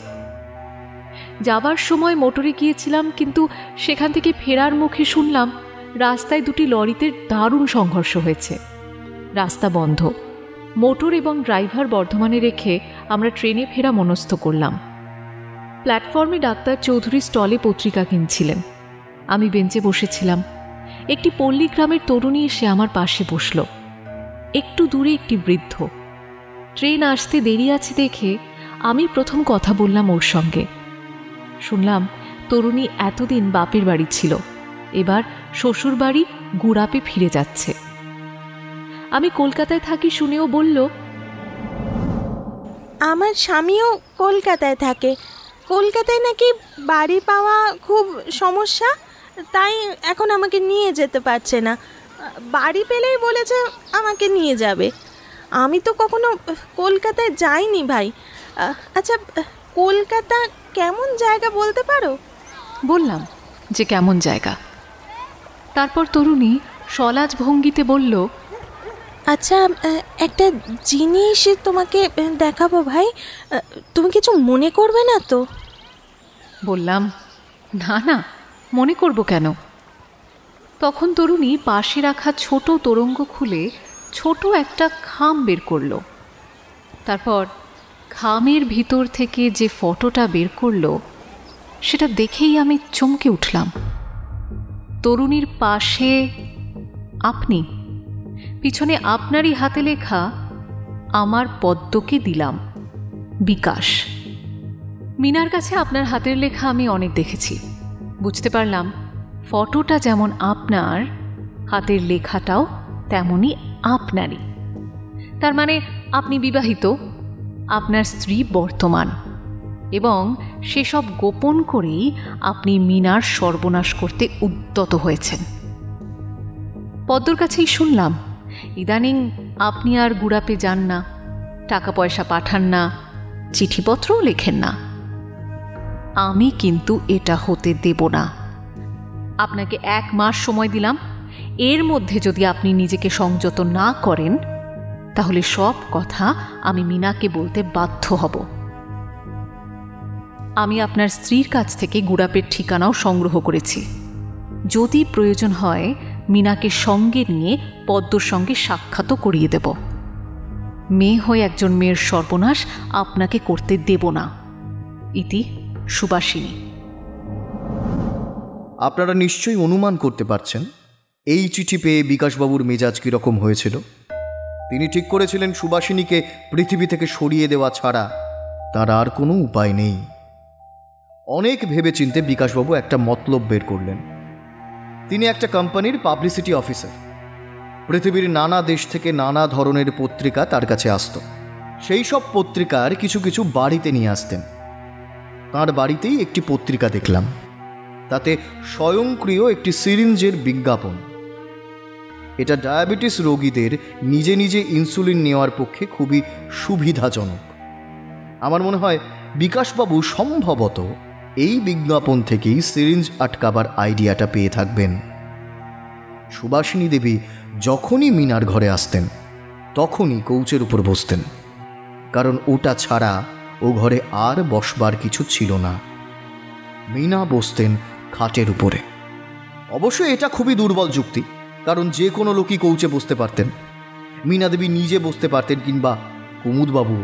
Speaker 8: যাবার সময় মোটরে গিয়েছিলাম, কিন্তু সেখান থেকে ফেরার মুখে শুনলাম রাস্তায় 2টি লরিতে দারুণ সংঘর্ষ হয়েছে। রাস্তা বন্ধ। মোটর এবং ড্রাইভার বর্ধমানে রেখে আমরা ট্রেনে ফেরা মনস্থ করলাম। প্ল্যাটফর্মে ডাক্তার চৌধুরী স্টলে পত্রিকা কিনছিলেন। আমি বেঞ্চে বসেছিলাম। একটি পল্লী গ্রামের তরুণী এসে আমার পাশে বসল। একটু দূরে একটি বৃদ্ধ। ট্রেন আসতে দেরি আছে দেখে আমি প্রথম কথা বললাম ওর সঙ্গে। শুনলাম তরুণী এতদিন বাপের বাড়ি ছিল, এবার শ্বশুর বাড়ি গুড়াপে ফিরে যাচ্ছে। আমি কলকাতায় থাকি শুনেও বলল,
Speaker 12: আমার স্বামীও কলকাতায় থাকে। কলকাতায় নাকি বাড়ি পাওয়া খুব সমস্যা, তাই এখন আমাকে নিয়ে যেতে পারছে না। বাড়ি পেলেই বলেছে আমাকে নিয়ে যাবে। আমি তো কখনো কলকাতায় যাইনি ভাই। আচ্ছা, কলকাতা কেমন জায়গা বলতে পারো?
Speaker 8: বললাম যে কেমন জায়গা। তারপর তরুণী সলাজ ভঙ্গিতে বলল,
Speaker 12: আচ্ছা, একটা জিনিস তোমাকে দেখাবো ভাই, তুমি কিছু মনে করবে না তো?
Speaker 8: বললাম, না না, মনে করব কেন। তখন তরুণী পাশে রাখা ছোট তোরঙ্গ খুলে ছোট একটা খাম বের করল। তারপর খামের ভিতর থেকে যে ফটোটা বের করল সেটা দেখেই আমি চমকে উঠলাম। তরুণীর পাশে আপনি, পিছনে আপনারই হাতে লেখা আমার পদ্মকে দিলাম, বিকাশ। মিনার কাছে আপনার হাতের লেখা আমি অনেক দেখেছি, বুঝতে পারলাম ফটোটা যেমন আপনার, হাতের লেখাটাও তেমনই আপনারই। তার মানে আপনি বিবাহিত, আপনার স্ত্রী বর্তমান, এবং সেসব গোপন করেই আপনি মিনার সর্বনাশ করতে উদ্যত হয়েছেন। পদ্মর কাছেই শুনলাম ইদানিং আপনি আর গুড়াপে যান না, টাকা পয়সা পাঠান না, চিঠিপত্রও লেখেন না। আমি কিন্তু এটা হতে দেব না। আপনাকে 1 মাস সময় দিলাম, এর মধ্যে যদি আপনি নিজেকে সংযত না করেন তাহলে সব কথা আমি মিনাকে বলতে বাধ্য হব। আমি আপনার স্ত্রীর কাছ থেকে গুড়াপের ঠিকানাও সংগ্রহ করেছি। যদি প্রয়োজন হয় মিনাকে সঙ্গে নিয়ে পদ্মর সঙ্গে সাক্ষাৎও করিয়ে দেব। মেয়ে হয়ে একজন মেয়ের সর্বনাশ আপনাকে করতে দেব না। ইতি সুবাসিনী।
Speaker 11: আপনারা নিশ্চয়ই অনুমান করতে পারছেন এই চিঠি পেয়ে বিকাশবাবুর মেজাজ কীরকম হয়েছিল। তিনি ঠিক করেছিলেন সুবাসিনীকে পৃথিবী থেকে সরিয়ে দেওয়া ছাড়া তার আর কোনো উপায় নেই। অনেক ভেবেচিন্তে বিকাশবাবু একটা মতলব বের করলেন। তিনি একটা কোম্পানির পাবলিসিটি অফিসার। পৃথিবীর নানা দেশ থেকে নানা ধরনের পত্রিকা তার কাছে আসত। সেই সব পত্রিকার কিছু কিছু বাড়িতে নিয়ে আসতেন। তার বাড়িতেই একটি পত্রিকা দেখলাম, তাতে স্বয়ংক্রিয় একটি সিরিঞ্জের বিজ্ঞাপন। এটা ডায়াবেটিস রোগীদের নিজে নিজে ইনসুলিন নেওয়ার পক্ষে খুবই সুবিধাজনক। আমার মনে হয় বিকাশবাবু সম্ভবত এই বিজ্ঞাপন থেকেই সিরিঞ্জ আটকাবার আইডিয়াটা পেয়ে থাকবেন। সুবাসিনী দেবী যখনই মিনার ঘরে আসতেন তখনই কৌচের উপর বসতেন, কারণ ওটা ছাড়া ও ঘরে আর বসবার কিছু ছিল না। মিনা বসতেন খাটের উপরে। অবশ্য এটা খুবই দুর্বল যুক্তি, কারণ যে কোনো লোকই কৌচে বসতে পারতেন। মিনা দেবী নিজে বসতে পারতেন, কিংবা কুমুদবাবু।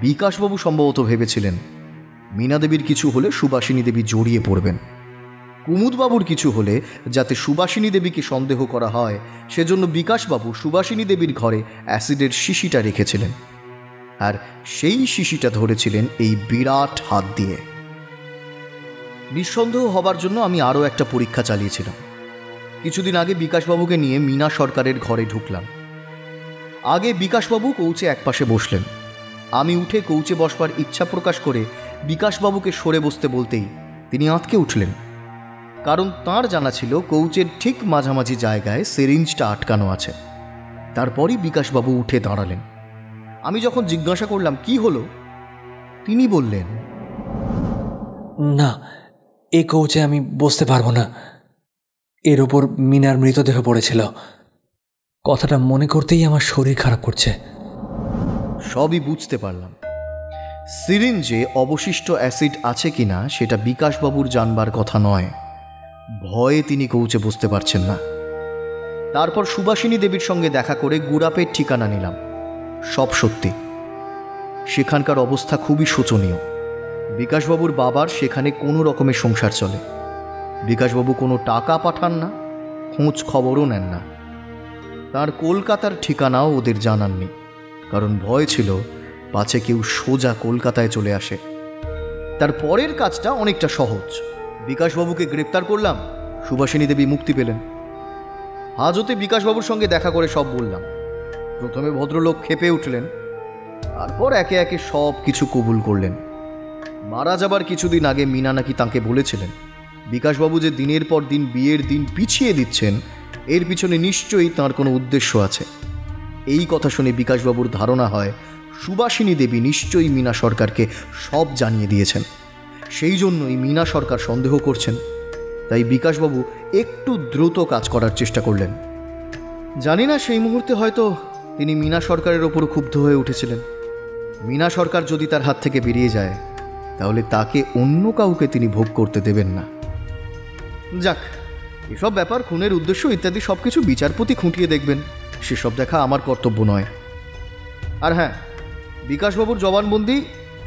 Speaker 11: বিকাশবাবু সম্ভবত ভেবেছিলেন মিনা দেবীর কিছু হলে সুবাসিনী দেবী জড়িয়ে পড়বেন। কুমুদবাবুর কিছু হলে যাতে সুবাসিনী দেবীকে সন্দেহ করা হয়, সেজন্য বিকাশবাবু সুবাসিনী দেবীর ঘরে অ্যাসিডের শিশিটা রেখেছিলেন, আর সেই শিশিটা ধরেছিলেন এই বিরাট হাত দিয়ে। নিঃসন্দেহ হবার জন্য আমি আরও একটা পরীক্ষা চালিয়েছিলাম। কিছুদিন আগে বিকাশবাবুকে নিয়ে মিনা সরকারের ঘরে ঢুকলাম। আগে বিকাশবাবু কৌচে একপাশে বসলেন। আমি উঠে কৌচে বসবার ইচ্ছা প্রকাশ করে বিকাশবাবুকে সরে বসতে বলতেই তিনি আঁতকে উঠলেন, কারণ তাঁর জানা ছিল কৌচের ঠিক মাঝামাঝি জায়গায় সিরিঞ্জটা আটকানো আছে। তারপরই বিকাশবাবু উঠে দাঁড়ালেন। আমি যখন জিজ্ঞাসা করলাম কি হলো, তিনি বললেন,
Speaker 1: না, এ কৌচে আমি বসতে পারবো না। এর ওপর মিনার মৃতদেহ পড়েছিল। কথাটা মনে করতেই আমার শরীর খারাপ করছে।
Speaker 11: সবই বুঝতে পারলাম। সিরিঞ্জে অবশিষ্ট অ্যাসিড আছে কিনা সেটা বিকাশবাবুর জানবার কথা নয়। ভয়ে তিনি কৌচে বসতে পারছেন না। তারপর সুবাসিনী দেবীর সঙ্গে দেখা করে গুড়াপের ঠিকানা নিলাম। সব সত্যি, সেখানকার অবস্থা খুবই শোচনীয়। বিকাশবাবুর বাবার সেখানে কোনো রকমের সংসার চলে। বিকাশবাবু কোনো টাকা পাঠান না, খোঁজ খবরও নেন না। তার কলকাতার ঠিকানাও ওদের জানাননি, কারণ ভয় ছিল পাছে কেউ সোজা কলকাতায় চলে আসে। তার পরের কাজটা অনেকটা সহজ। বিকাশবাবুকে গ্রেপ্তার করলাম, সুবাসিনী দেবী মুক্তি পেলেন। হাজতে বিকাশবাবুর সঙ্গে দেখা করে সব বললাম। প্রথমে ভদ্রলোক ক্ষেপে উঠলেন, তারপর একে একে সব কিছু কবুল করলেন। মারা যাবার কিছুদিন আগে মিনা নাকি তাঁকে বলেছিলেন বিকাশবাবু যে দিনের পর দিন বিয়ের দিন পিছিয়ে দিচ্ছেন, এর পিছনে নিশ্চয়ই তাঁর কোনো উদ্দেশ্য আছে। এই কথা শুনে বিকাশবাবুর ধারণা হয় সুবাসিনী দেবী নিশ্চয়ই মিনা সরকারকে সব জানিয়ে দিয়েছেন। সেই জন্যই মিনা সরকার সন্দেহ করছেন। তাই বিকাশবাবু একটু দ্রুত কাজ করার চেষ্টা করলেন। জানি না সেই মুহূর্তে হয়তো তিনি মিনা সরকারের ওপর ক্ষুব্ধ হয়ে উঠেছিলেন। মিনা সরকার যদি তার হাত থেকে বেরিয়ে যায়, তাহলে তাকে অন্য কাউকে তিনি ভোগ করতে দেবেন না। যাক, এসব ব্যাপার, খুনের উদ্দেশ্য ইত্যাদি সব কিছু বিচারপতি খুঁটিয়ে দেখবেন, সেসব দেখা আমার কর্তব্য নয়। আর হ্যাঁ, বিকাশবাবুর জবানবন্দি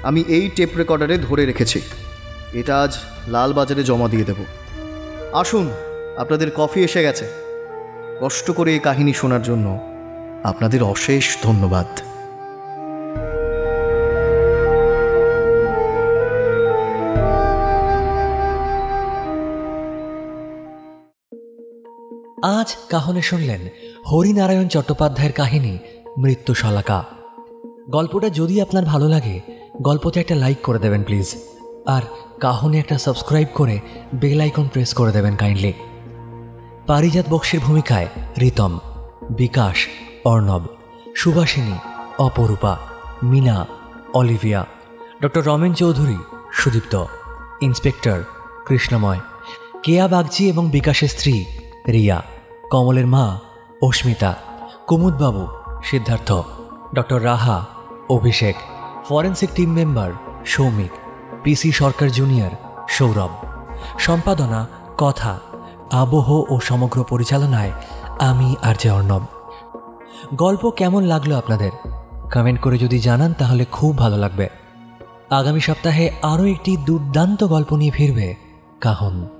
Speaker 11: আমি এই টেপ রেকর্ডারে ধরে রেখেছি। এটা আজ লালবাজারে জমা দিয়ে দেব। আসুন, আপনাদের কফি এসে গেছে। কষ্ট করে এই কাহিনী শোনার জন্য আপনাদের অশেষ ধন্যবাদ।
Speaker 1: আজ কাহনে শুনলেন হরিনারায়ণ চট্টোপাধ্যায়ের কাহিনী মৃত্যুশলাকা। গল্পটা যদি আপনার ভালো লাগে, গল্পতে একটা লাইক করে দেবেন প্লিজ, আর কাহনে একটা সাবস্ক্রাইব করে বেল আইকন প্রেস করে দেবেন কাইন্ডলি। পারিজাত বক্সির ভূমিকায় রিতম, বিকাশ, Arnab, Subhashini, Aparupa, Mina, Olivia, doctor Ramen Chowdhury, Sudipta, inspector Krishnamoy, Keya Bagchi এবং বিকাশের স্ত্রী রিয়া, কমলের মা অস্মিতা, কুমুদবাবু Siddhartha, doctor Raha Abhishek, forensic team member Soumik, PC Sarkar junior Sourav, সম্পাদনা কথা আবহ ও সমগ্র পরিচালনায় আমি আরজে অর্ণব। গল্প কেমন লাগলো আপনাদের কমেন্ট করে যদি জানান তাহলে খুব ভালো লাগবে। আগামী সপ্তাহে আরও একটি দুর্দান্ত গল্প নিয়ে ফিরবে কাহন।